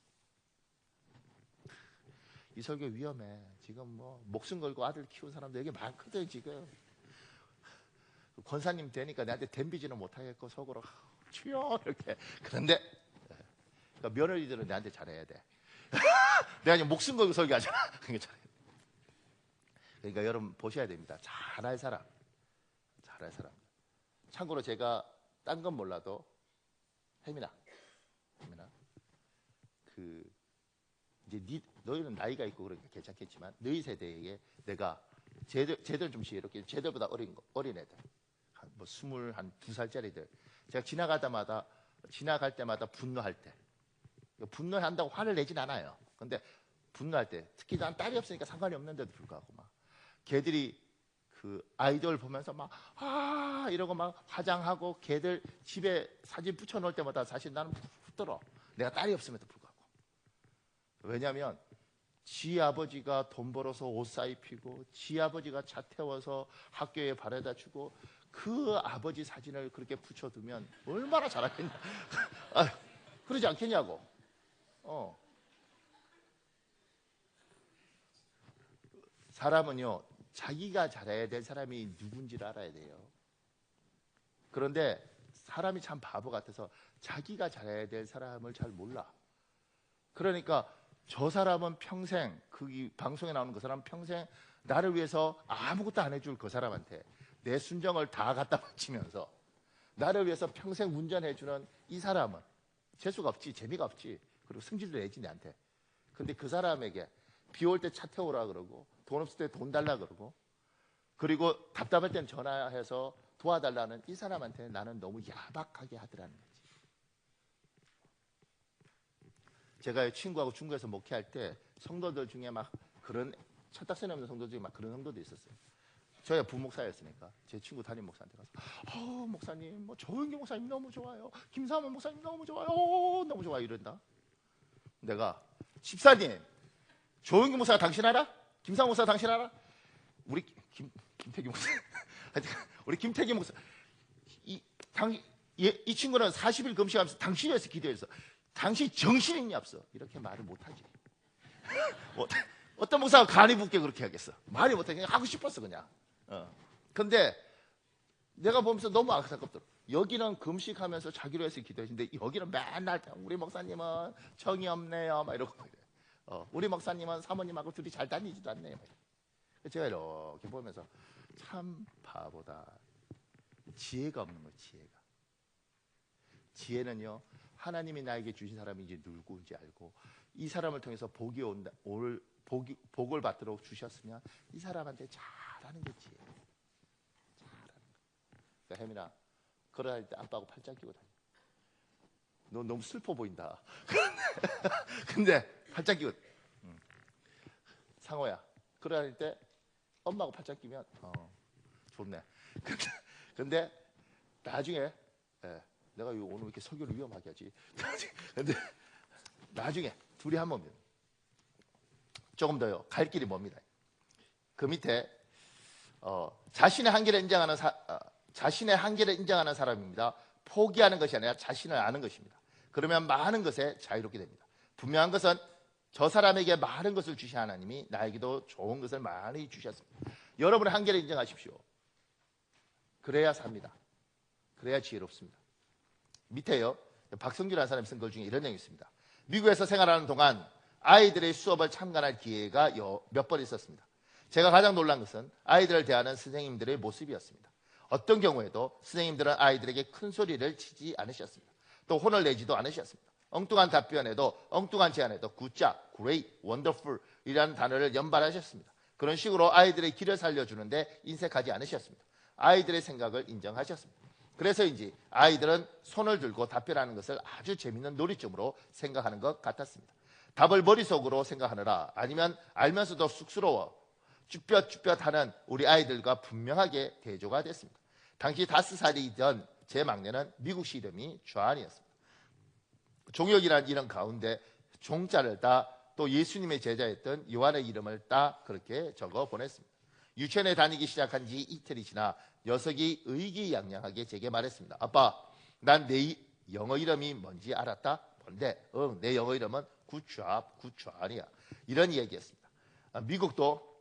이 설교 위험해. 지금 뭐 목숨 걸고 아들 키운 사람도 여기 많거든. 지금 권사님 되니까 내한테 덤비지는 못하겠고 속으로 주여 이렇게. 그런데 그러니까 며느리들은 내한테 잘해야 돼. 내가 그냥 목숨 걸고 설교하잖아. 그러니까 잘해. 그러니까 여러분 보셔야 됩니다. 잘할 사람, 잘할 사람. 참고로 제가 딴 건 몰라도 혜민아, 이제 너희는 나이가 있고 그러니까 괜찮겠지만 너희 세대에게 내가 쟤들은 좀 지혜롭게 쟤들보다 어린 애들 뭐 22살짜리들 제가 지나갈 때마다 분노할 때 분노한다고 화를 내진 않아요. 근데 분노할 때 특히 난 딸이 없으니까 상관이 없는데도 불구하고 막 걔들이 그 아이돌 보면서 막 이러고 막 화장하고 걔들 집에 사진 붙여놓을 때마다 사실 나는 훅 들어. 내가 딸이 없음에도 불구하고. 왜냐하면 지 아버지가 돈 벌어서 옷 사입히고 지 아버지가 차 태워서 학교에 바래다 주고 그 아버지 사진을 그렇게 붙여두면 얼마나 잘하겠냐. 그러지 않겠냐고. 사람은요, 자기가 잘해야 될 사람이 누군지를 알아야 돼요. 그런데 사람이 참 바보 같아서 자기가 잘해야 될 사람을 잘 몰라. 그러니까 저 사람은 평생, 그 방송에 나오는 그 사람은 평생 나를 위해서 아무것도 안 해줄 그 사람한테 내 순정을 다 갖다 바치면서 나를 위해서 평생 운전해주는 이 사람은 재수가 없지, 재미가 없지, 그리고 승질도 내지 내한테. 근데 그 사람에게 비 올 때 차 태우라 그러고 돈 없을 때 돈 달라 그러고 그리고 답답할 땐 전화해서 도와달라는 이 사람한테 나는 너무 야박하게 하더라는 거지. 제가 친구하고 중국에서 목회할 때 성도들 중에 막 그런 철딱선이 없는 성도 중에 막 그런 성도도 있었어요. 저희가 부목사였으니까 제 친구 담임 목사한테 가서 목사님 뭐 조은기 목사님 너무 좋아요, 김사문 목사님 너무 좋아요, 너무 좋아요 이런다. 내가 집사님 조은기 목사가 당신 알아? 김사문 목사 당신 알아? 우리 김태기 목사 우리 김태기 목사 이 친구는 40일 금식하면서 당신이 위해서 기도했어. 당신 정신 있냐 없어? 이렇게 말을 못하지. 어떤 목사가 간이 붙게 그렇게 하겠어? 말이 못해. 그냥 하고 싶었어 그냥. 근데 내가 보면서 너무 안타깝더라고. 여기는 금식하면서 자기로 해서 기도했는데 여기는 맨날 우리 목사님은 정이 없네요 막 이러고 우리 목사님은 사모님하고 둘이 잘 다니지도 않네요. 제가 이렇게 보면서 참 바보다. 지혜가 없는 거예요. 지혜는요, 하나님이 나에게 주신 사람이 이제 누구인지 알고 이 사람을 통해서 복이 온다, 복을 받도록 주셨으면 이 사람한테 잘하는 게 지혜. 잘하는 거. 그러니까 혜민아, 걸어다닐 때 아빠하고 팔짱 끼고 다녀. 너 너무 슬퍼 보인다. 근데 팔짱 끼고. 상호야, 걸어다닐 때 엄마하고 팔짱 끼면 좋네. 근데 나중에 내가 오늘 왜 이렇게 설교를 위험하게 하지? 근데 나중에 둘이 한 번면 조금 더요. 갈 길이 멉니다. 그 밑에 자신의 한계를 인정하는 사람입니다. 포기하는 것이 아니라 자신을 아는 것입니다. 그러면 많은 것에 자유롭게 됩니다. 분명한 것은 저 사람에게 많은 것을 주신 하나님이 나에게도 좋은 것을 많이 주셨습니다. 여러분의 한계를 인정하십시오. 그래야 삽니다. 그래야 지혜롭습니다. 밑에요, 박성규라는 사람이 쓴 글 중에 이런 내용이 있습니다. 미국에서 생활하는 동안 아이들의 수업을 참관할 기회가 몇 번 있었습니다. 제가 가장 놀란 것은 아이들을 대하는 선생님들의 모습이었습니다. 어떤 경우에도 선생님들은 아이들에게 큰 소리를 치지 않으셨습니다. 또 혼을 내지도 않으셨습니다. 엉뚱한 답변에도 엉뚱한 제안에도 굿잡, great, wonderful 이라는 단어를 연발하셨습니다. 그런 식으로 아이들의 길을 살려주는데 인색하지 않으셨습니다. 아이들의 생각을 인정하셨습니다. 그래서인지 아이들은 손을 들고 답변하는 것을 아주 재밌는 놀이점으로 생각하는 것 같았습니다. 답을 머릿속으로 생각하느라 아니면 알면서도 쑥스러워 쭈뼛쭈뼛하는 우리 아이들과 분명하게 대조가 됐습니다. 당시 5살이던 제 막내는 미국식 이름이 존이었습니다. 종혁이라는 이름 가운데 종자를 따 또 예수님의 제자였던 요한의 이름을 따 그렇게 적어 보냈습니다. 유치원에 다니기 시작한 지 이틀이 지나 녀석이 의기양양하게 제게 말했습니다. 아빠, 난 내 영어 이름이 뭔지 알았다? 뭔데? 내 영어 이름은 굿잡이야. 이런 이야기였습니다. 미국도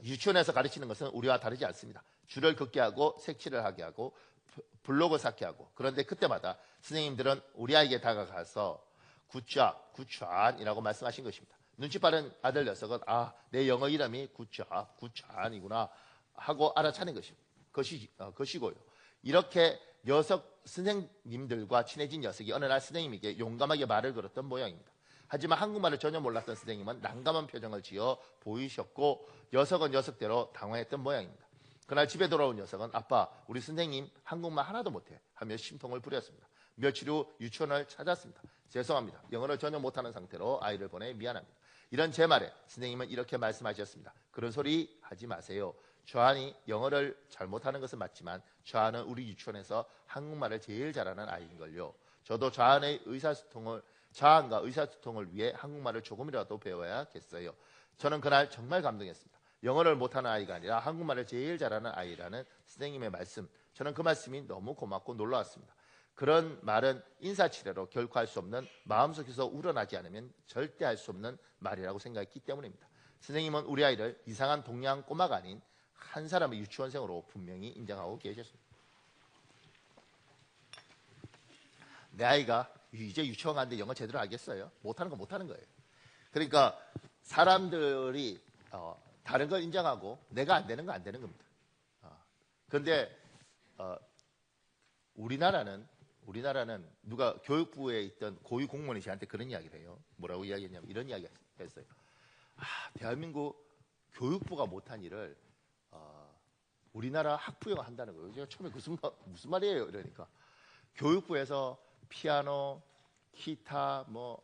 유치원에서 가르치는 것은 우리와 다르지 않습니다. 줄을 긋게 하고 색칠을 하게 하고 블록을 쌓게 하고, 그런데 그때마다 선생님들은 우리 아이에게 다가가서 굿잡이라고 말씀하신 것입니다. 눈치 빠른 아들 녀석은 내 영어 이름이 굿잡이구나 하고 알아차린 것이고요. 이렇게 녀석 선생님들과 친해진 녀석이 어느 날 선생님에게 용감하게 말을 걸었던 모양입니다. 하지만 한국말을 전혀 몰랐던 선생님은 난감한 표정을 지어 보이셨고 녀석은 녀석대로 당황했던 모양입니다. 그날 집에 돌아온 녀석은 아빠, 우리 선생님 한국말 하나도 못해 하며 심통을 부렸습니다. 며칠 후 유치원을 찾았습니다. 죄송합니다. 영어를 전혀 못하는 상태로 아이를 보내 미안합니다. 이런 제 말에 선생님은 이렇게 말씀하셨습니다. 그런 소리 하지 마세요. 존이 영어를 잘 못하는 것은 맞지만 존은 우리 유치원에서 한국말을 제일 잘하는 아이인걸요. 저도 존과 의사소통을 위해 한국말을 조금이라도 배워야겠어요. 저는 그날 정말 감동했습니다. 영어를 못하는 아이가 아니라 한국말을 제일 잘하는 아이라는 선생님의 말씀, 저는 그 말씀이 너무 고맙고 놀라웠습니다. 그런 말은 인사치레로 결코 할 수 없는, 마음속에서 우러나지 않으면 절대 할 수 없는 말이라고 생각했기 때문입니다. 선생님은 우리 아이를 이상한 동양 꼬마가 아닌 한 사람의 유치원생으로 분명히 인정하고 계셨습니다. 내 아이가 이제 유치원 가는데 영어 제대로 알겠어요? 못하는 거 못하는 거예요. 그러니까 사람들이 다른 걸 인정하고 내가 안 되는 거 안 되는 겁니다. 그런데 우리나라는 누가 교육부에 있던 고위 공무원이 저한테 그런 이야기를 해요. 뭐라고 이야기했냐면 이런 이야기를 했어요. 대한민국 교육부가 못한 일을 우리나라 학부형이 한다는 거예요. 제가 처음에 무슨 말이에요? 이러니까 교육부에서 피아노, 기타, 뭐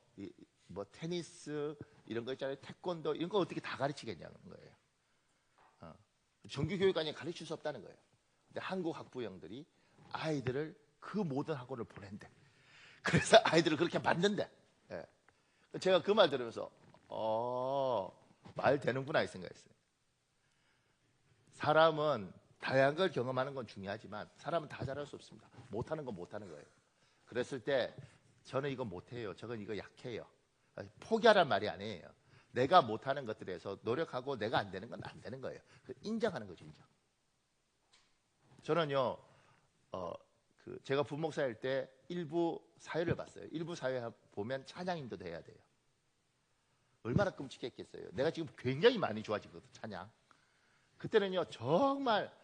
테니스 이런 거 있잖아요. 태권도 이런 거 어떻게 다 가르치겠냐는 거예요. 정규 교육관이 가르칠 수 없다는 거예요. 근데 한국 학부형들이 아이들을 그 모든 학원을 보낸대. 그래서 아이들을 그렇게 만든대. 예. 제가 그 말 들으면서 말 되는구나 이 생각했어요. 사람은 다양한 걸 경험하는 건 중요하지만 사람은 다 잘할 수 없습니다. 못하는 건 못하는 거예요. 그랬을 때 저는 이거 못해요. 저건 이거 약해요. 포기하란 말이 아니에요. 내가 못하는 것들에서 노력하고 내가 안 되는 건 안 되는 거예요. 인정하는 거죠. 인정. 저는요 제가 부목사일 때 일부 사회를 봤어요. 일부 사회 보면 찬양인도 돼야 돼요. 얼마나 끔찍했겠어요. 내가 지금 굉장히 많이 좋아지거든 찬양. 그때는요 정말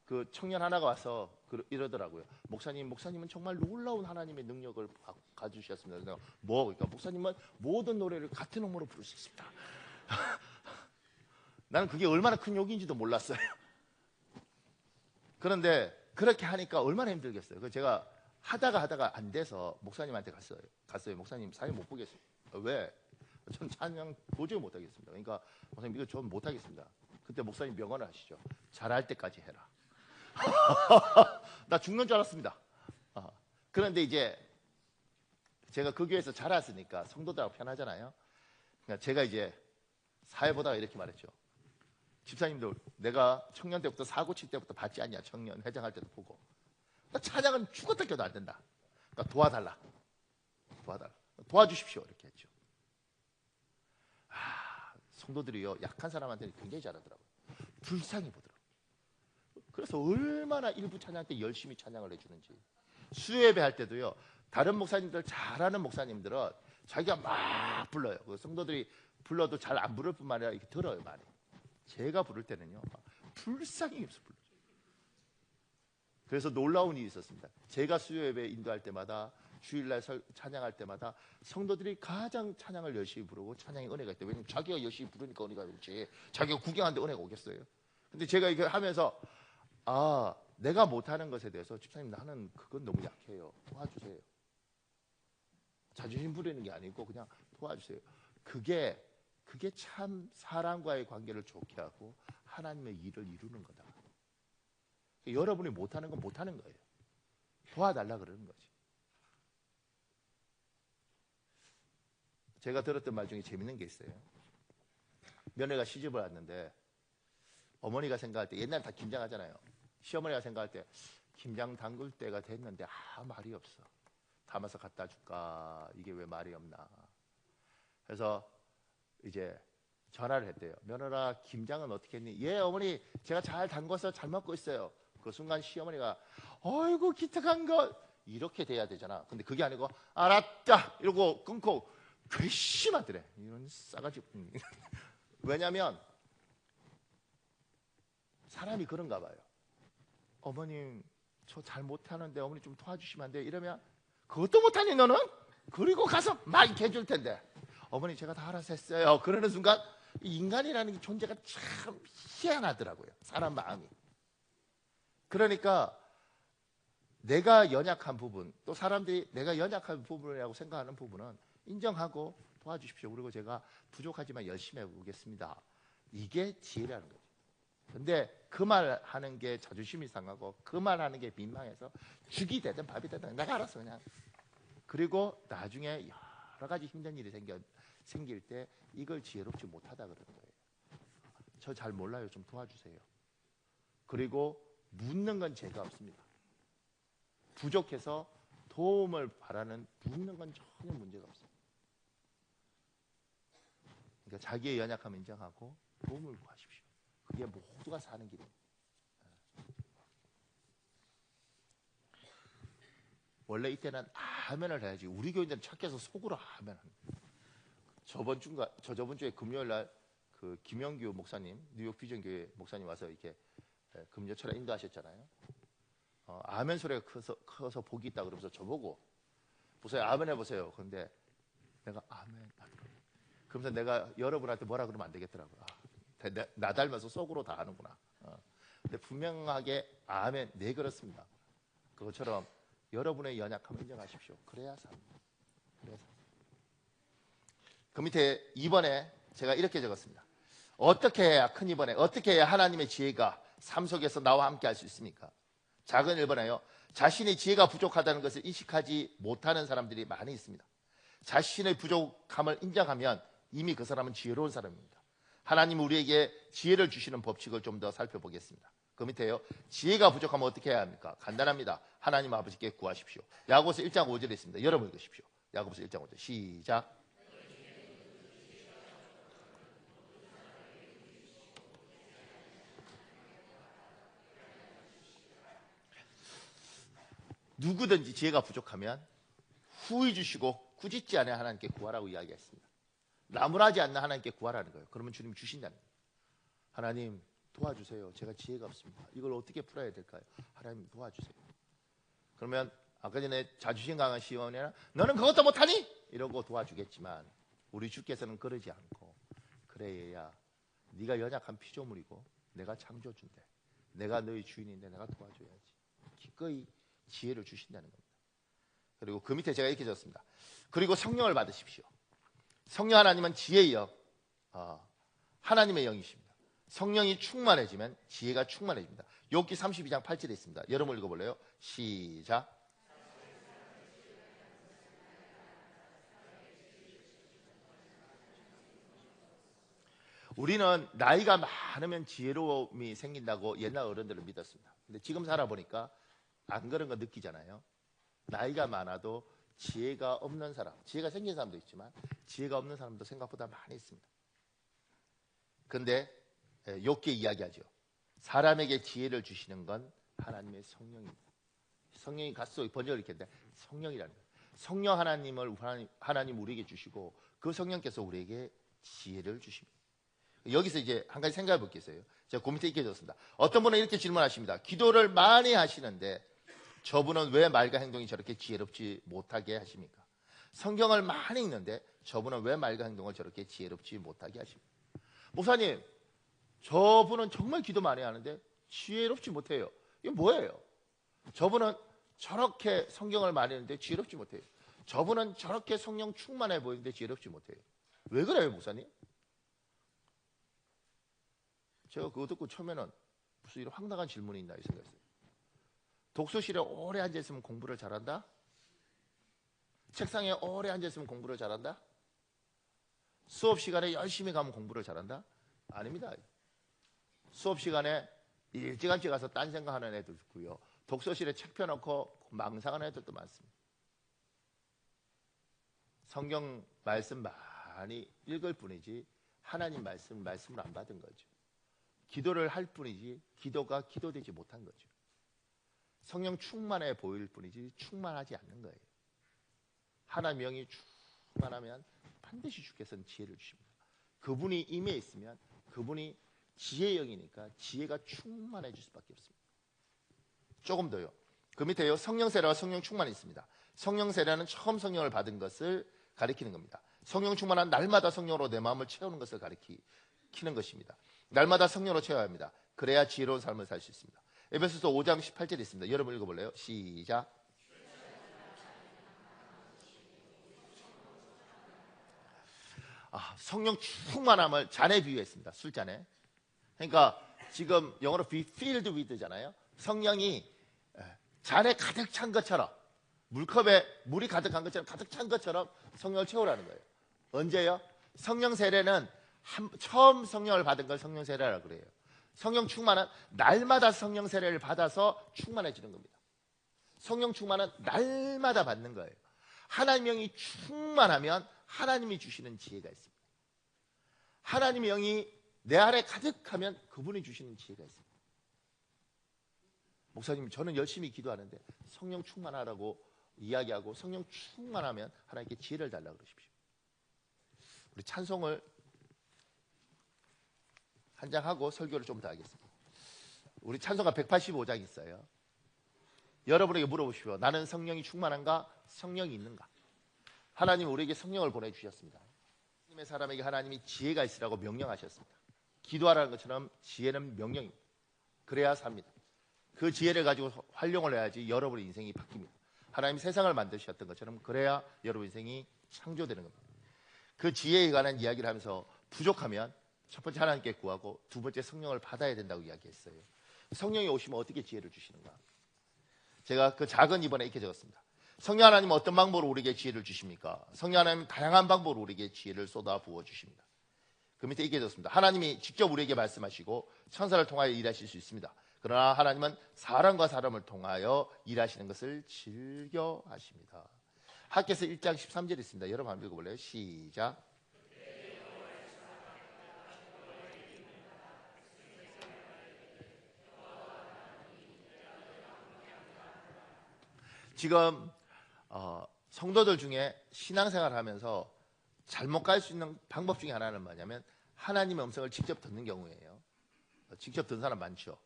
그 청년 하나가 와서 이러더라고요. 목사님은 정말 놀라운 하나님의 능력을 가지셨습니다. 그러니까 목사님은 모든 노래를 같은 음으로 부를 수 있습니다. 나는 그게 얼마나 큰 욕인지도 몰랐어요. 그런데 그렇게 하니까 얼마나 힘들겠어요. 그래서 제가 하다가 안 돼서 목사님한테 갔어요. 목사님 사회 못 보겠어요. 왜? 전 찬양 도저히 못 하겠습니다. 그러니까 목사님 이거 좀 못 하겠습니다. 그때 목사님 명언을 하시죠. 잘할 때까지 해라. 나 죽는 줄 알았습니다. 그런데 이제 제가 그 교회에서 자랐으니까 성도들하고 편하잖아요. 그러니까 제가 이제 사회 보다가 이렇게 말했죠. 집사님들 내가 청년 때부터 사고 칠 때부터 받지 않냐. 청년 회장할 때도 보고 찬양은 죽었다 껴도 안 된다. 그러니까 도와달라. 도와주십시오. 이렇게 했죠. 성도들이요 약한 사람한테는 굉장히 잘하더라고요. 불쌍히 보더라고요. 그래서 얼마나 일부 찬양 때 열심히 찬양을 해주는지. 수요예배 할 때도요 다른 목사님들 잘하는 목사님들은 자기가 막 불러요. 그 성도들이 불러도 잘 안 부를 뿐만 아니라 이렇게 들어요 많이. 제가 부를 때는요 불쌍히 입술 불러요. 그래서 놀라운 일이 있었습니다. 제가 수요예배 인도할 때마다 주일날 찬양할 때마다 성도들이 가장 찬양을 열심히 부르고 찬양의 은혜가 있대요. 왜냐면 자기가 열심히 부르니까 은혜가 오지. 자기가 구경하는데 은혜가 오겠어요. 근데 제가 이거 하면서 내가 못하는 것에 대해서 집사님 나는 그건 너무 약해요. 도와주세요. 자존심 부리는 게 아니고 그냥 도와주세요. 그게 참 사람과의 관계를 좋게 하고 하나님의 일을 이루는 거다. 여러분이 못하는 건 못하는 거예요. 도와달라 그러는 거지. 제가 들었던 말 중에 재밌는 게 있어요. 며느리가 시집을 왔는데 어머니가 생각할 때 옛날에 다 김장하잖아요. 시어머니가 생각할 때 김장 담글 때가 됐는데 말이 없어. 담아서 갖다 줄까? 이게 왜 말이 없나? 그래서 이제 전화를 했대요. 며느라 김장은 어떻게 했니? 예 어머니 제가 잘 담궈서 잘 먹고 있어요. 그 순간 시어머니가 어이구 기특한 것 이렇게 돼야 되잖아. 근데 그게 아니고 알았다 이러고 끊고 괘씸하더래. 이런 싸가지. 왜냐면 사람이 그런가 봐요. 어머님 저 잘 못하는데 어머니 좀 도와주시면 안 돼요? 이러면 그것도 못하니 너는? 그리고 가서 막 이렇게 해줄 텐데 어머니 제가 다 알아서 했어요. 그러는 순간 인간이라는 존재가 참 희한하더라고요. 사람 마음이. 그러니까 내가 연약한 부분 또 사람들이 내가 연약한 부분이라고 생각하는 부분은 인정하고 도와주십시오. 그리고 제가 부족하지만 열심히 해보겠습니다. 이게 지혜라는 거죠. 근데 그 말 하는 게 자존심이 상하고 그 말 하는 게 민망해서 죽이 되든 밥이 되든 내가 알았어 그냥. 그리고 나중에 여러 가지 힘든 일이 생길 때 이걸 지혜롭지 못하다 그러는 거예요. 저 잘 몰라요. 좀 도와주세요. 그리고 묻는 건 죄가 없습니다. 부족해서 도움을 바라는 묻는 건 전혀 문제가 없어요. 그러니까 자기의 연약함을 인정하고 도움을 구하십시오. 그게 모두가 사는 길입니다. 원래 이때는 아멘을 해야지. 우리 교인들은 착해서 속으로 아멘 합니다. 저번 주에 금요일 날 그 김영규 목사님, 뉴욕 비전교회 목사님 와서 이렇게 금요철에 인도하셨잖아요. 아멘 소리가 커서 복이 있다 그러면서 저보고 보세요, 아멘 해보세요. 그런데 내가 아멘 하더라고요. 그러면서 내가 여러분한테 뭐라 그러면 안 되겠더라고요. 나 닮아서 속으로 다 하는구나. 근데 분명하게 아멘, 네 그렇습니다. 그것처럼 여러분의 연약함을 인정하십시오. 그래야 삽니다. 그 밑에 2번에 제가 이렇게 적었습니다. 어떻게 해야, 큰 2번에 어떻게 해야 하나님의 지혜가 삶 속에서 나와 함께 할 수 있습니까? 작은 1번에요. 자신의 지혜가 부족하다는 것을 인식하지 못하는 사람들이 많이 있습니다. 자신의 부족함을 인정하면 이미 그 사람은 지혜로운 사람입니다. 하나님 우리에게 지혜를 주시는 법칙을 좀 더 살펴보겠습니다. 그 밑에요. 지혜가 부족하면 어떻게 해야 합니까? 간단합니다. 하나님 아버지께 구하십시오. 야고보서 1장 5절에 있습니다. 여러분 읽으십시오. 야고보서 1장 5절 시작. 누구든지 지혜가 부족하면 후히 주시고 꾸짖지 않아 하나님께 구하라고 이야기했습니다. 나무라지 않는 하나님께 구하라는 거예요. 그러면 주님 주신다는 거예요. 하나님 도와주세요. 제가 지혜가 없습니다. 이걸 어떻게 풀어야 될까요? 하나님 도와주세요. 그러면 아까 전에 자존심 강한 시온이나 너는 그것도 못하니? 이러고 도와주겠지만 우리 주께서는 그러지 않고 그래야 네가 연약한 피조물이고 내가 창조주인데 내가 너희 주인인데 내가 도와줘야지. 기꺼이 지혜를 주신다는 겁니다. 그리고 그 밑에 제가 이렇게 적었습니다. 그리고 성령을 받으십시오. 성령 하나님은 지혜이요 하나님의 영이십니다. 성령이 충만해지면 지혜가 충만해집니다. 욥기 32장 8절에 있습니다. 여러분 읽어볼래요? 시작. 우리는 나이가 많으면 지혜로움이 생긴다고 옛날 어른들을 믿었습니다. 근데 지금 살아보니까 안 그런 거 느끼잖아요. 나이가 많아도 지혜가 없는 사람, 지혜가 생긴 사람도 있지만 지혜가 없는 사람도 생각보다 많이 있습니다. 그런데 욥기 이야기하죠. 사람에게 지혜를 주시는 건 하나님의 성령입니다. 성령이 가수 번역을 이렇게 했는데 성령이라는 거예요. 성령 하나님을 하나님 우리에게 주시고 그 성령께서 우리에게 지혜를 주십니다. 여기서 이제 한 가지 생각해 볼 게 있어요. 제가 그 밑에 이렇게 적었습니다. 어떤 분은 이렇게 질문하십니다. 기도를 많이 하시는데 저분은 왜 말과 행동이 저렇게 지혜롭지 못하게 하십니까? 성경을 많이 읽는데 저분은 왜 말과 행동을 저렇게 지혜롭지 못하게 하십니까? 목사님, 저분은 정말 기도 많이 하는데 지혜롭지 못해요. 이게 뭐예요? 저분은 저렇게 성경을 많이 읽는데 지혜롭지 못해요. 저분은 저렇게 성령 충만해 보이는데 지혜롭지 못해요. 왜 그래요, 목사님? 제가 그거 듣고 처음에는 무슨 이런 황당한 질문이 있나 이 생각했어요. 독서실에 오래 앉아있으면 공부를 잘한다? 책상에 오래 앉아있으면 공부를 잘한다? 수업 시간에 열심히 가면 공부를 잘한다? 아닙니다. 수업 시간에 일찌감치 가서 딴 생각하는 애들 있고요. 독서실에 책 펴놓고 망상하는 애들도 많습니다. 성경 말씀 많이 읽을 뿐이지 하나님 말씀을 안 받은 거죠. 기도를 할 뿐이지 기도가 기도되지 못한 거죠. 성령 충만해 보일 뿐이지 충만하지 않는 거예요. 하나님의 영이 충만하면 반드시 주께서는 지혜를 주십니다. 그분이 임해 있으면 그분이 지혜의 영이니까 지혜가 충만해질 수밖에 없습니다. 조금 더요. 그 밑에요. 성령 세례와 성령 충만이 있습니다. 성령 세례는 처음 성령을 받은 것을 가리키는 겁니다. 성령 충만한 날마다 성령으로 내 마음을 채우는 것을 가리키는 것입니다. 날마다 성령으로 채워야 합니다. 그래야 지혜로운 삶을 살 수 있습니다. 에베소서 5장 18절에 있습니다. 여러분 읽어볼래요? 시작. 성령 충만함을 잔에 비유했습니다. 술잔에. 그러니까 지금 영어로 be filled with잖아요. 성령이 잔에 가득 찬 것처럼 물컵에 물이 가득한 것처럼 가득 찬 것처럼 성령을 채우라는 거예요. 언제요? 성령 세례는 처음 성령을 받은 걸 성령 세례라고 그래요. 성령 충만은 날마다 성령 세례를 받아서 충만해지는 겁니다. 성령 충만은 날마다 받는 거예요. 하나님의 영이 충만하면 하나님이 주시는 지혜가 있습니다. 하나님의 영이 내 안에 가득하면 그분이 주시는 지혜가 있습니다. 목사님, 저는 열심히 기도하는데 성령 충만하라고 이야기하고 성령 충만하면 하나님께 지혜를 달라고 그러십시오. 우리 찬송을 한 장 하고 설교를 좀 더 하겠습니다. 우리 찬송가 185장 있어요. 여러분에게 물어보십시오. 나는 성령이 충만한가? 성령이 있는가? 하나님 우리에게 성령을 보내주셨습니다. 하나님의 사람에게 하나님이 지혜가 있으라고 명령하셨습니다. 기도하라는 것처럼 지혜는 명령입니다. 그래야 삽니다. 그 지혜를 가지고 활용을 해야지 여러분의 인생이 바뀝니다. 하나님이 세상을 만드셨던 것처럼 그래야 여러분 인생이 창조되는 겁니다. 그 지혜에 관한 이야기를 하면서 부족하면 첫 번째 하나님께 구하고 두 번째 성령을 받아야 된다고 이야기했어요. 성령이 오시면 어떻게 지혜를 주시는가? 제가 그 작은 입원에 이렇게 적었습니다. 성령 하나님은 어떤 방법으로 우리에게 지혜를 주십니까? 성령 하나님은 다양한 방법으로 우리에게 지혜를 쏟아 부어 주십니다. 그 밑에 이렇게 적었습니다. 하나님이 직접 우리에게 말씀하시고 천사를 통하여 일하실 수 있습니다. 그러나 하나님은 사람과 사람을 통하여 일하시는 것을 즐겨 하십니다. 학개서 1장 13절 있습니다. 여러분 한번 읽어볼래요? 시작. 지금 성도들 중에 신앙생활을 하면서 잘못 갈 수 있는 방법 중에 하나는 뭐냐면 하나님의 음성을 직접 듣는 경우예요. 직접 듣는 사람 많죠.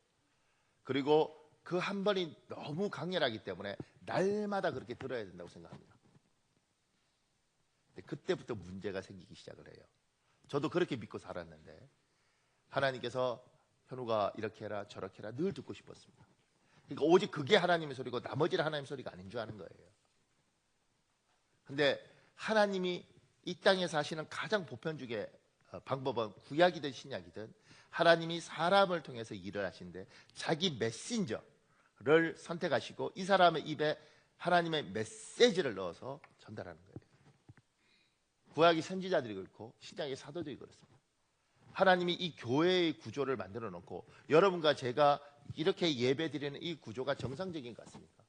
그리고 그 한 번이 너무 강렬하기 때문에 날마다 그렇게 들어야 된다고 생각합니다. 그때부터 문제가 생기기 시작을 해요. 저도 그렇게 믿고 살았는데 하나님께서 현우가 이렇게 해라 저렇게 해라 늘 듣고 싶었습니다. 그러니까 오직 그게 하나님의 소리고 나머지는 하나님의 소리가 아닌 줄 아는 거예요. 근데 하나님이 이 땅에서 하시는 가장 보편적인 방법은 구약이든 신약이든 하나님이 사람을 통해서 일을 하시는데 자기 메신저를 선택하시고 이 사람의 입에 하나님의 메시지를 넣어서 전달하는 거예요. 구약이 선지자들이 그렇고 신약의 사도들이 그렇습니다. 하나님이 이 교회의 구조를 만들어 놓고 여러분과 제가 이렇게 예배 드리는 이 구조가 정상적인 것 같습니까?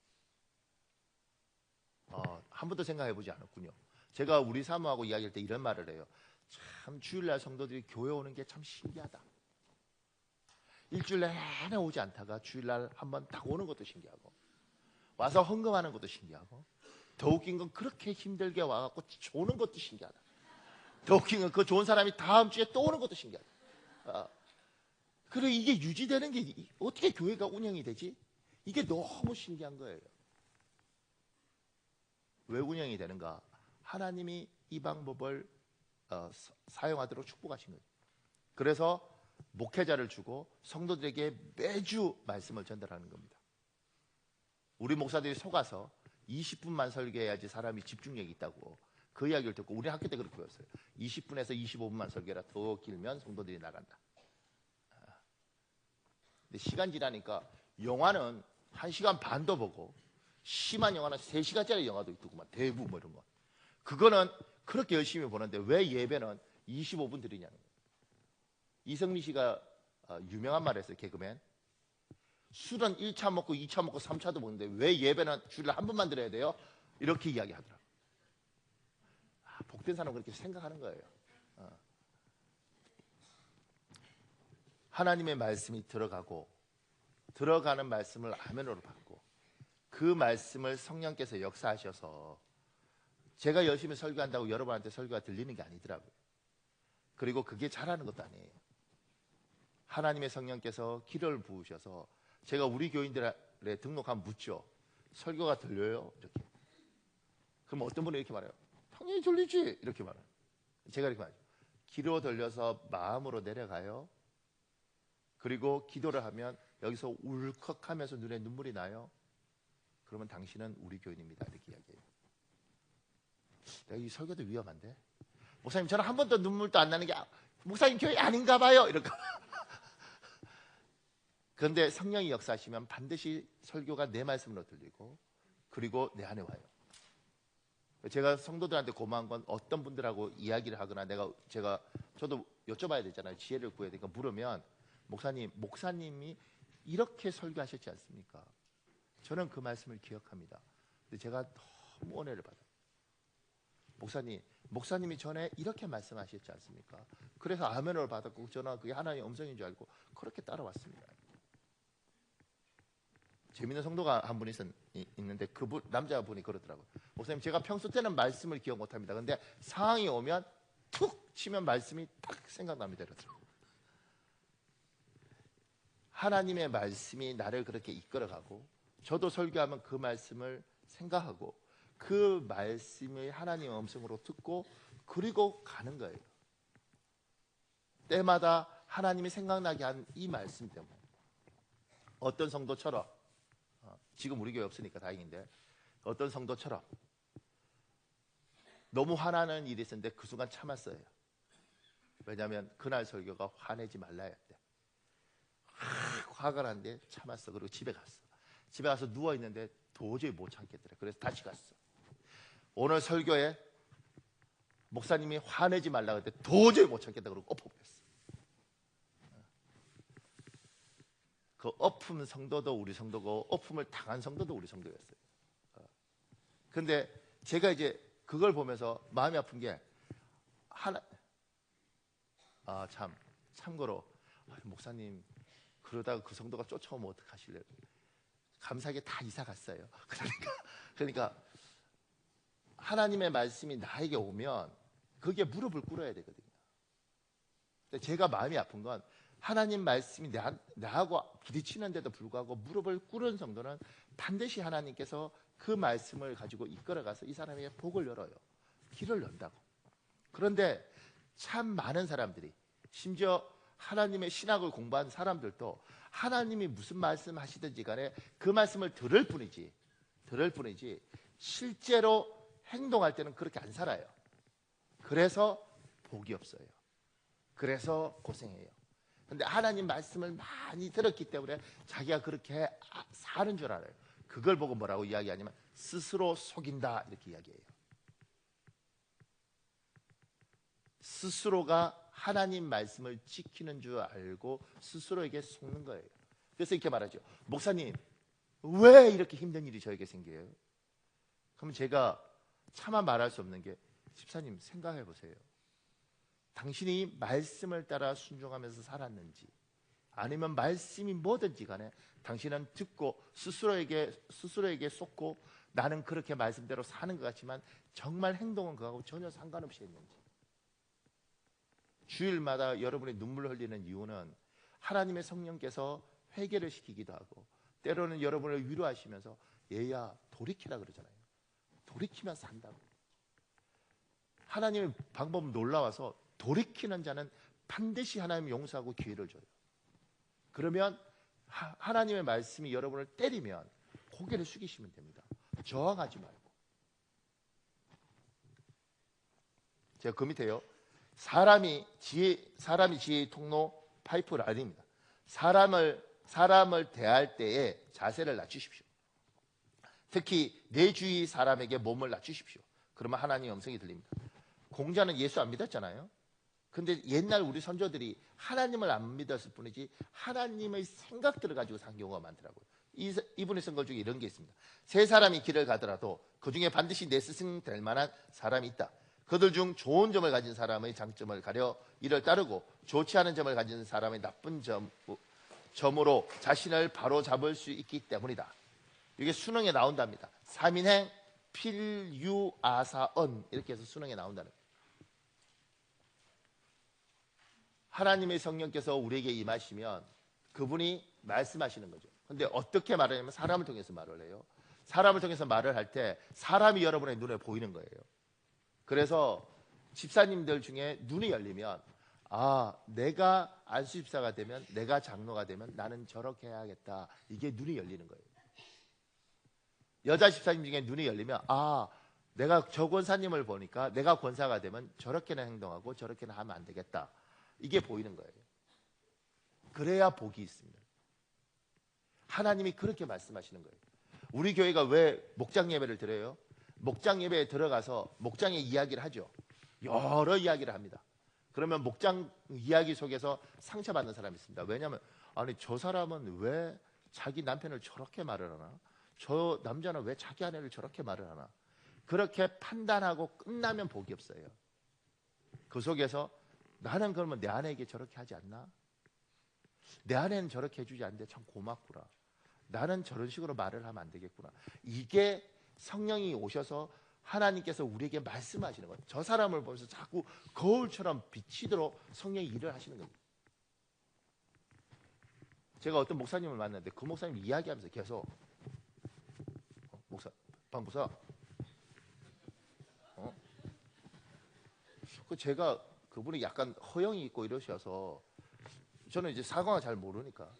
한 번도 생각해 보지 않았군요. 제가 우리 사모하고 이야기할 때 이런 말을 해요. 참 주일날 성도들이 교회 오는 게 참 신기하다. 일주일 내내 오지 않다가 주일날 한번 딱 오는 것도 신기하고 와서 헌금하는 것도 신기하고 더 웃긴 건 그렇게 힘들게 와갖고 오는 것도 신기하다. 더 웃긴 건 그 좋은 사람이 다음 주에 또 오는 것도 신기하다. 그리고 이게 유지되는 게 어떻게 교회가 운영이 되지? 이게 너무 신기한 거예요. 왜 운영이 되는가? 하나님이 이 방법을 사용하도록 축복하신 거예요. 그래서 목회자를 주고 성도들에게 매주 말씀을 전달하는 겁니다. 우리 목사들이 속아서 20분만 설교해야지 사람이 집중력이 있다고 그 이야기를 듣고 우리 학교 때 그렇게 배웠어요. 20분에서 25분만 설교해라. 더 길면 성도들이 나간다. 근데 시간 지나니까 영화는 1시간 반도 보고 심한 영화는 3시간짜리 영화도 있고 막 대부 뭐 이런 거. 그거는 그렇게 열심히 보는데 왜 예배는 25분 드리냐는 거예요. 이성미 씨가 유명한 말 했어요. 개그맨. 술은 1차 먹고 2차 먹고 3차도 먹는데 왜 예배는 주일에 한 번만 드려야 돼요? 이렇게 이야기하더라고요. 복된 사람은 그렇게 생각하는 거예요. 하나님의 말씀이 들어가고 들어가는 말씀을 아멘으로 받고 그 말씀을 성령께서 역사하셔서 제가 열심히 설교한다고 여러분한테 설교가 들리는 게 아니더라고요. 그리고 그게 잘하는 것도 아니에요. 하나님의 성령께서 기를 부으셔서 제가 우리 교인들의 등록하면 묻죠. 설교가 들려요? 이렇게. 그럼 어떤 분이 이렇게 말해요. 당연히 들리지. 이렇게 말해요. 제가 이렇게 말해요. 귀로 들려서 마음으로 내려가요. 그리고 기도를 하면 여기서 울컥하면서 눈에 눈물이 나요. 그러면 당신은 우리 교인입니다. 이렇게 이야기해요. 이 설교도 위험한데? 목사님 저는 한 번도 눈물도 안 나는 게 목사님 교회 아닌가 봐요. 이렇게. 그런데 성령이 역사하시면 반드시 설교가 내 말씀으로 들리고 그리고 내 안에 와요. 제가 성도들한테 고마운 건 어떤 분들하고 이야기를 하거나 저도 여쭤봐야 되잖아요. 지혜를 구해야 되니까 물으면 목사님이 이렇게 설교하셨지 않습니까? 저는 그 말씀을 기억합니다. 근데 제가 너무 은혜를 받아요. 목사님이 전에 이렇게 말씀하셨지 않습니까? 그래서 아멘을 받았고 저는 그게 하나님의 음성인 줄 알고 그렇게 따라왔습니다. 재밌는 성도가 한 분 있는데 그분 남자분이 그러더라고요. 목사님, 제가 평소 때는 말씀을 기억 못합니다. 근데 상황이 오면 툭 치면 말씀이 딱 생각납니다. 이러더라고요. 하나님의 말씀이 나를 그렇게 이끌어가고 저도 설교하면 그 말씀을 생각하고 그 말씀을 하나님의 음성으로 듣고 그리고 가는 거예요. 때마다 하나님이 생각나게 한 이 말씀 때문에 어떤 성도처럼, 지금 우리 교회 없으니까 다행인데, 어떤 성도처럼 너무 화나는 일이 있었는데 그 순간 참았어요. 왜냐하면 그날 설교가 화내지 말라였대. 화가 났는데 참았어. 그리고 집에 갔어. 집에 가서 누워있는데 도저히 못 참겠더래. 그래서 다시 갔어. 오늘 설교에 목사님이 화내지 말라고 했는데 도저히 못 참겠다 그러고 엎어버렸어. 그 엎은 성도도 우리 성도고 엎음을 당한 성도도 우리 성도였어요. 근데 제가 이제 그걸 보면서 마음이 아픈 게 참고로 목사님 그러다가 그 성도가 쫓아오면 어떡하실래요? 감사하게 다 이사 갔어요. 그러니까 하나님의 말씀이 나에게 오면 거기에 무릎을 꿇어야 되거든요. 근데 제가 마음이 아픈 건 하나님 말씀이 나하고 부딪히는데도 불구하고 무릎을 꿇은 성도는 반드시 하나님께서 그 말씀을 가지고 이끌어가서 이 사람에게 복을 열어요. 길을 연다고. 그런데 참 많은 사람들이, 심지어 하나님의 신학을 공부한 사람들도 하나님이 무슨 말씀 하시든지 간에 그 말씀을 들을 뿐이지 실제로 행동할 때는 그렇게 안 살아요. 그래서 복이 없어요. 그래서 고생해요. 근데 하나님 말씀을 많이 들었기 때문에 자기가 그렇게 사는 줄 알아요. 그걸 보고 뭐라고 이야기하냐면 스스로 속인다 이렇게 이야기해요. 스스로가 하나님 말씀을 지키는 줄 알고 스스로에게 속는 거예요. 그래서 이렇게 말하죠. 목사님, 왜 이렇게 힘든 일이 저에게 생겨요? 그럼 제가 차마 말할 수 없는 게, 집사님 생각해 보세요. 당신이 말씀을 따라 순종하면서 살았는지, 아니면 말씀이 뭐든지 간에 당신은 듣고 스스로에게 쏟고 나는 그렇게 말씀대로 사는 것 같지만 정말 행동은 그거하고 전혀 상관없이 했는지. 주일마다 여러분이 눈물 흘리는 이유는 하나님의 성령께서 회개를 시키기도 하고, 때로는 여러분을 위로하시면서 얘야 돌이키라 그러잖아요. 돌이키면 산다고. 하나님의 방법은 놀라워서 돌이키는 자는 반드시 하나님이 용서하고 기회를 줘요. 그러면 하나님의 말씀이 여러분을 때리면 고개를 숙이시면 됩니다. 저항하지 말고. 제가 그 밑에요. 사람이 지혜의 통로 파이프라인입니다. 사람을 대할 때에 자세를 낮추십시오. 특히 내 주위 사람에게 몸을 낮추십시오. 그러면 하나님의 음성이 들립니다. 공자는 예수 안 믿었잖아요. 근데 옛날 우리 선조들이 하나님을 안 믿었을 뿐이지 하나님의 생각들을 가지고 산 경우가 많더라고요. 이분이 쓴 것 중에 이런 게 있습니다. 세 사람이 길을 가더라도 그 중에 반드시 내 스승 될 만한 사람이 있다. 그들 중 좋은 점을 가진 사람의 장점을 가려 이를 따르고 좋지 않은 점을 가진 사람의 나쁜 점으로 자신을 바로 잡을 수 있기 때문이다. 이게 수능에 나온답니다. 삼인행 필유아사언 이렇게 해서 수능에 나온다는 거예요. 하나님의 성령께서 우리에게 임하시면 그분이 말씀하시는 거죠. 근데 어떻게 말하냐면 사람을 통해서 말을 해요. 사람을 통해서 말을 할 때 사람이 여러분의 눈에 보이는 거예요. 그래서 집사님들 중에 눈이 열리면 내가 안수집사가 되면, 내가 장로가 되면 나는 저렇게 해야겠다. 이게 눈이 열리는 거예요. 여자 집사님 중에 눈이 열리면 내가 저 권사님을 보니까 내가 권사가 되면 저렇게는 행동하고 저렇게는 하면 안 되겠다. 이게 보이는 거예요. 그래야 복이 있습니다. 하나님이 그렇게 말씀하시는 거예요. 우리 교회가 왜 목장 예배를 드려요? 목장 예배에 들어가서 목장의 이야기를 하죠. 여러 이야기를 합니다. 그러면 목장 이야기 속에서 상처받는 사람이 있습니다. 왜냐하면 저 사람은 왜 자기 남편을 저렇게 말을 하나? 저 남자는 왜 자기 아내를 저렇게 말을 하나? 그렇게 판단하고 끝나면 복이 없어요. 그 속에서 나는 그러면 내 아내에게 저렇게 하지 않나? 내 아내는 저렇게 해주지 않는데 참 고맙구나. 나는 저런 식으로 말을 하면 안 되겠구나. 이게 성령이 오셔서 하나님께서 우리에게 말씀하시는 거예요. 저 사람을 보면서 자꾸 거울처럼 비치도록 성령이 일을 하시는 겁니다. 제가 어떤 목사님을 만났는데 그 목사님이 이야기하면서 계속 목사, 박목사 제가 그분이 약간 허영이 있고 이러셔서 저는 이제 사과가 잘 모르니까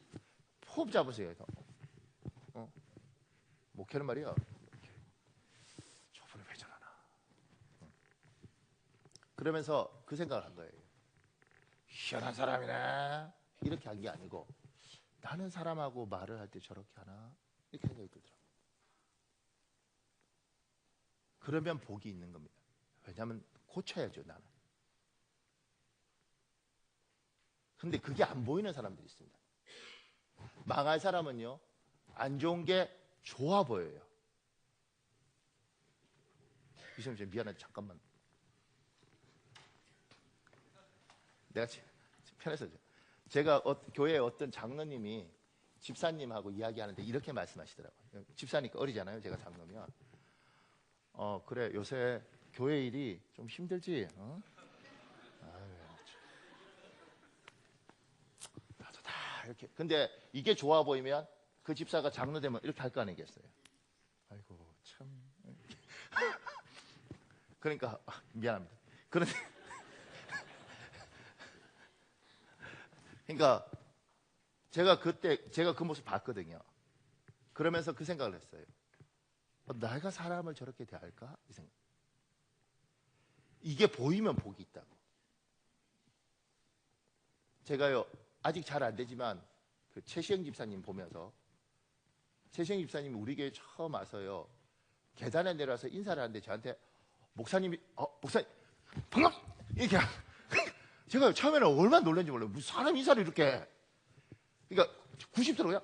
호흡 잡으세요. 목회는 말이야. 저분이 왜 저러나. 그러면서 그 생각을 한 거예요. 희한한 사람이네. 이렇게 한 게 아니고 나는 사람하고 말을 할 때 저렇게 하나? 이렇게 생각이 들더라고요. 그러면 복이 있는 겁니다. 왜냐하면 고쳐야죠, 나는. 근데 그게 안 보이는 사람들이 있습니다. 망할 사람은요, 안 좋은 게 좋아 보여요. 이선생 미안한데 잠깐만. 내가 편해서 제가 교회에 어떤 장로님이 집사님하고 이야기하는데 이렇게 말씀하시더라고요. 집사니까 어리잖아요, 제가 장로면. 그래, 요새 교회 일이 좀 힘들지? 나도 다 이렇게. 근데 이게 좋아 보이면 그 집사가 장로 되면 이렇게 할 거 아니겠어요? 아이고 참. 그러니까 미안합니다. 그런데 그러니까 제가 그때 제가 그 모습 봤거든요. 그러면서 그 생각을 했어요. 내가 사람을 저렇게 대할까? 이 생각. 이게 보이면 복이 있다고. 제가요 아직 잘 안 되지만 그 최시영 집사님 보면서 최시영 집사님이 우리 교회 처음 와서요 계단에 내려와서 인사를 하는데 저한테 목사님이 목사님 반갑 이렇게 제가 처음에는 얼마나 놀랐는지 몰라요. 무슨 사람 인사를 이렇게 해. 그러니까 90도로 그냥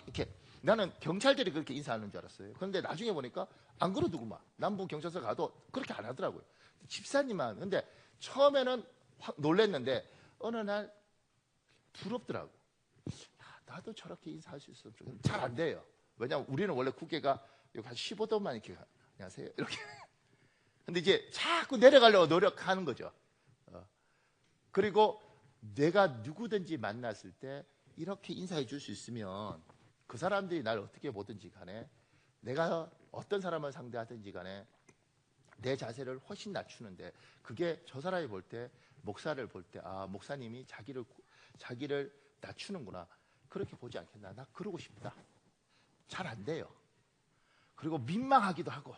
이렇게 나는 경찰들이 그렇게 인사하는 줄 알았어요. 그런데 나중에 보니까 안 그러더구만. 남부 경찰서 가도 그렇게 안 하더라고요. 집사님만. 근데 처음에는 확 놀랐는데 어느 날 부럽더라고. 나도 저렇게 인사할 수 있으면 좋겠는데 잘 안 돼요. 왜냐하면 우리는 원래 국회가 여기 한 15도만 이렇게 안녕하세요 이렇게. 근데 이제 자꾸 내려가려고 노력하는 거죠. 그리고 내가 누구든지 만났을 때 이렇게 인사해 줄 수 있으면 그 사람들이 날 어떻게 보든지 간에 내가 어떤 사람을 상대하든지 간에 내 자세를 훨씬 낮추는데 그게 저 사람이 볼 때 목사를 볼 때 목사님이 자기를 낮추는구나 그렇게 보지 않겠나. 나 그러고 싶다. 잘 안 돼요. 그리고 민망하기도 하고.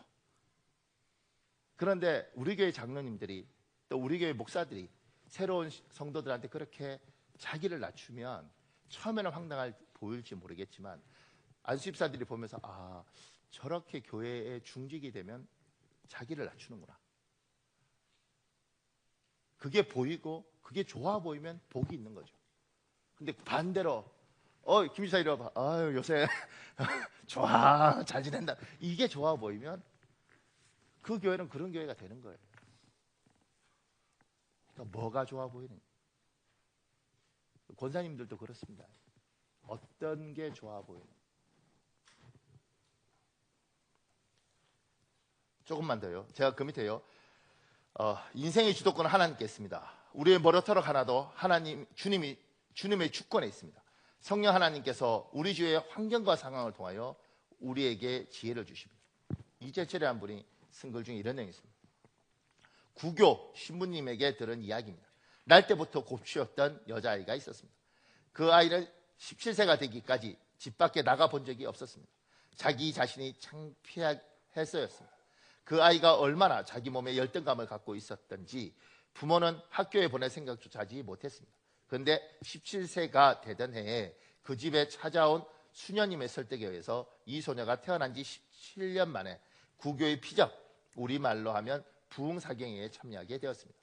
그런데 우리 교회 장로님들이 또 우리 교회 목사들이 새로운 성도들한테 그렇게 자기를 낮추면 처음에는 황당할 보일지 모르겠지만 안수집사들이 보면서 저렇게 교회에 중직이 되면 자기를 낮추는구나. 그게 보이고 그게 좋아 보이면 복이 있는 거죠. 근데 반대로 김 지사 이리 와봐. 요새 좋아 잘 지낸다. 이게 좋아 보이면 그 교회는 그런 교회가 되는 거예요. 그러니까 뭐가 좋아 보이는? 권사님들도 그렇습니다. 어떤 게 좋아 보이는? 조금만 더요. 제가 그 밑에요. 인생의 주도권은 하나님께 있습니다. 우리의 머리털 하나도 하나님 주님의 주권에 있습니다. 성령 하나님께서 우리 주위의 환경과 상황을 통하여 우리에게 지혜를 주십니다. 이재철의 한 분이 쓴 글 중에 이런 내용이 있습니다. 구교 신부님에게 들은 이야기입니다. 날 때부터 곱치었던 여자아이가 있었습니다. 그 아이는 17세가 되기까지 집 밖에 나가본 적이 없었습니다. 자기 자신이 창피했어였습니다. 그 아이가 얼마나 자기 몸에 열등감을 갖고 있었던지 부모는 학교에 보낼 생각조차 하지 못했습니다. 그런데 17세가 되던 해에 그 집에 찾아온 수녀님의 설득에 의해서 이 소녀가 태어난 지 17년 만에 구교의 피적, 우리말로 하면 부흥사경회에 참여하게 되었습니다.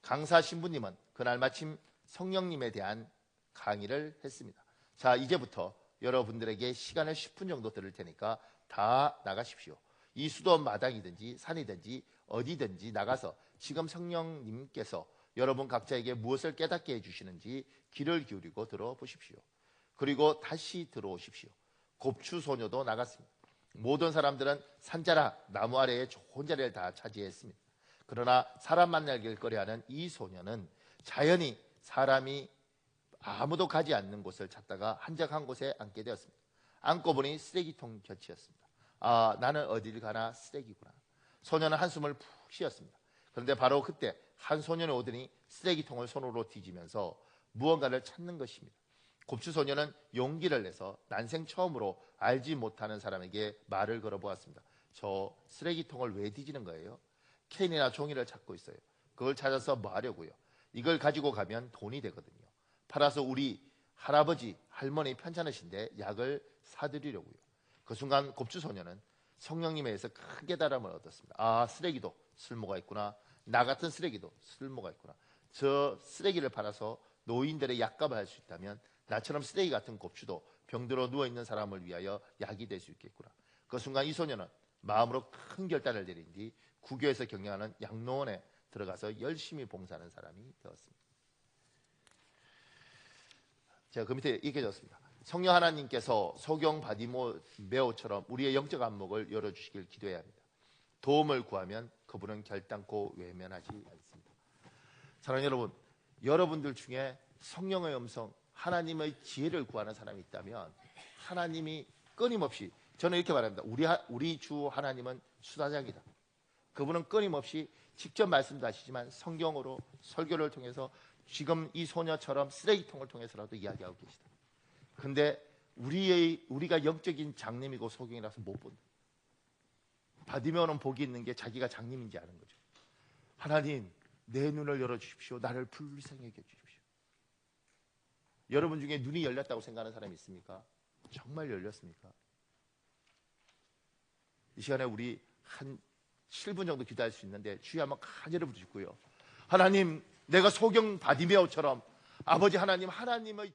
강사 신부님은 그날 마침 성령님에 대한 강의를 했습니다. 자, 이제부터 여러분들에게 시간을 10분 정도 드릴 테니까 다 나가십시오. 이 수도 마당이든지 산이든지 어디든지 나가서 지금 성령님께서 여러분 각자에게 무엇을 깨닫게 해주시는지 귀를 기울이고 들어보십시오. 그리고 다시 들어오십시오. 곱추 소녀도 나갔습니다. 모든 사람들은 산자락 나무 아래에 좋은 자리를 다 차지했습니다. 그러나 사람 만나길 꺼려하는 이 소녀는 자연히 사람이 아무도 가지 않는 곳을 찾다가 한적한 곳에 앉게 되었습니다. 앉고 보니 쓰레기통 곁이었습니다. 아, 나는 어딜 가나 쓰레기구나. 소녀는 한숨을 푹 쉬었습니다. 그런데 바로 그때 한 소년이 오더니 쓰레기통을 손으로 뒤지면서 무언가를 찾는 것입니다. 곱추 소녀는 용기를 내서 난생 처음으로 알지 못하는 사람에게 말을 걸어보았습니다. 저 쓰레기통을 왜 뒤지는 거예요? 캔이나 종이를 찾고 있어요. 그걸 찾아서 뭐 하려고요? 이걸 가지고 가면 돈이 되거든요. 팔아서 우리 할아버지, 할머니 편찮으신데 약을 사드리려고요. 그 순간 곱추 소녀는 성령님에 의해서 큰 깨달음을 얻었습니다. 아, 쓰레기도 쓸모가 있구나. 나 같은 쓰레기도 쓸모가 있구나. 저 쓰레기를 팔아서 노인들의 약값을 할 수 있다면 나처럼 쓰레기 같은 곱추도 병들어 누워있는 사람을 위하여 약이 될 수 있겠구나. 그 순간 이 소녀는 마음으로 큰 결단을 내린 뒤 구교에서 경영하는 양로원에 들어가서 열심히 봉사하는 사람이 되었습니다. 제가 그 밑에 이렇게 적었습니다. 성령 하나님께서 소경 바디메오처럼 우리의 영적 안목을 열어주시길 기도해야 합니다. 도움을 구하면 그분은 결단코 외면하지 않습니다. 사랑하는 여러분, 여러분들 중에 성령의 음성, 하나님의 지혜를 구하는 사람이 있다면 하나님이 끊임없이, 저는 이렇게 말합니다. 우리 주 하나님은 수다장이다. 그분은 끊임없이 직접 말씀도 하시지만 성경으로 설교를 통해서 지금 이 소녀처럼 쓰레기통을 통해서라도 이야기하고 계시다. 근데 우리가 영적인 장님이고 소경이라서 못 본다. 바디메오는 복이 있는 게 자기가 장님인지 아는 거죠. 하나님, 내 눈을 열어주십시오. 나를 불쌍히 여겨주십시오. 여러분 중에 눈이 열렸다고 생각하는 사람이 있습니까? 정말 열렸습니까? 이 시간에 우리 한 7분 정도 기도할 수 있는데 주여 한번 간절히 부르시고요. 하나님, 내가 소경 바디메오처럼 아버지 하나님, 하나님의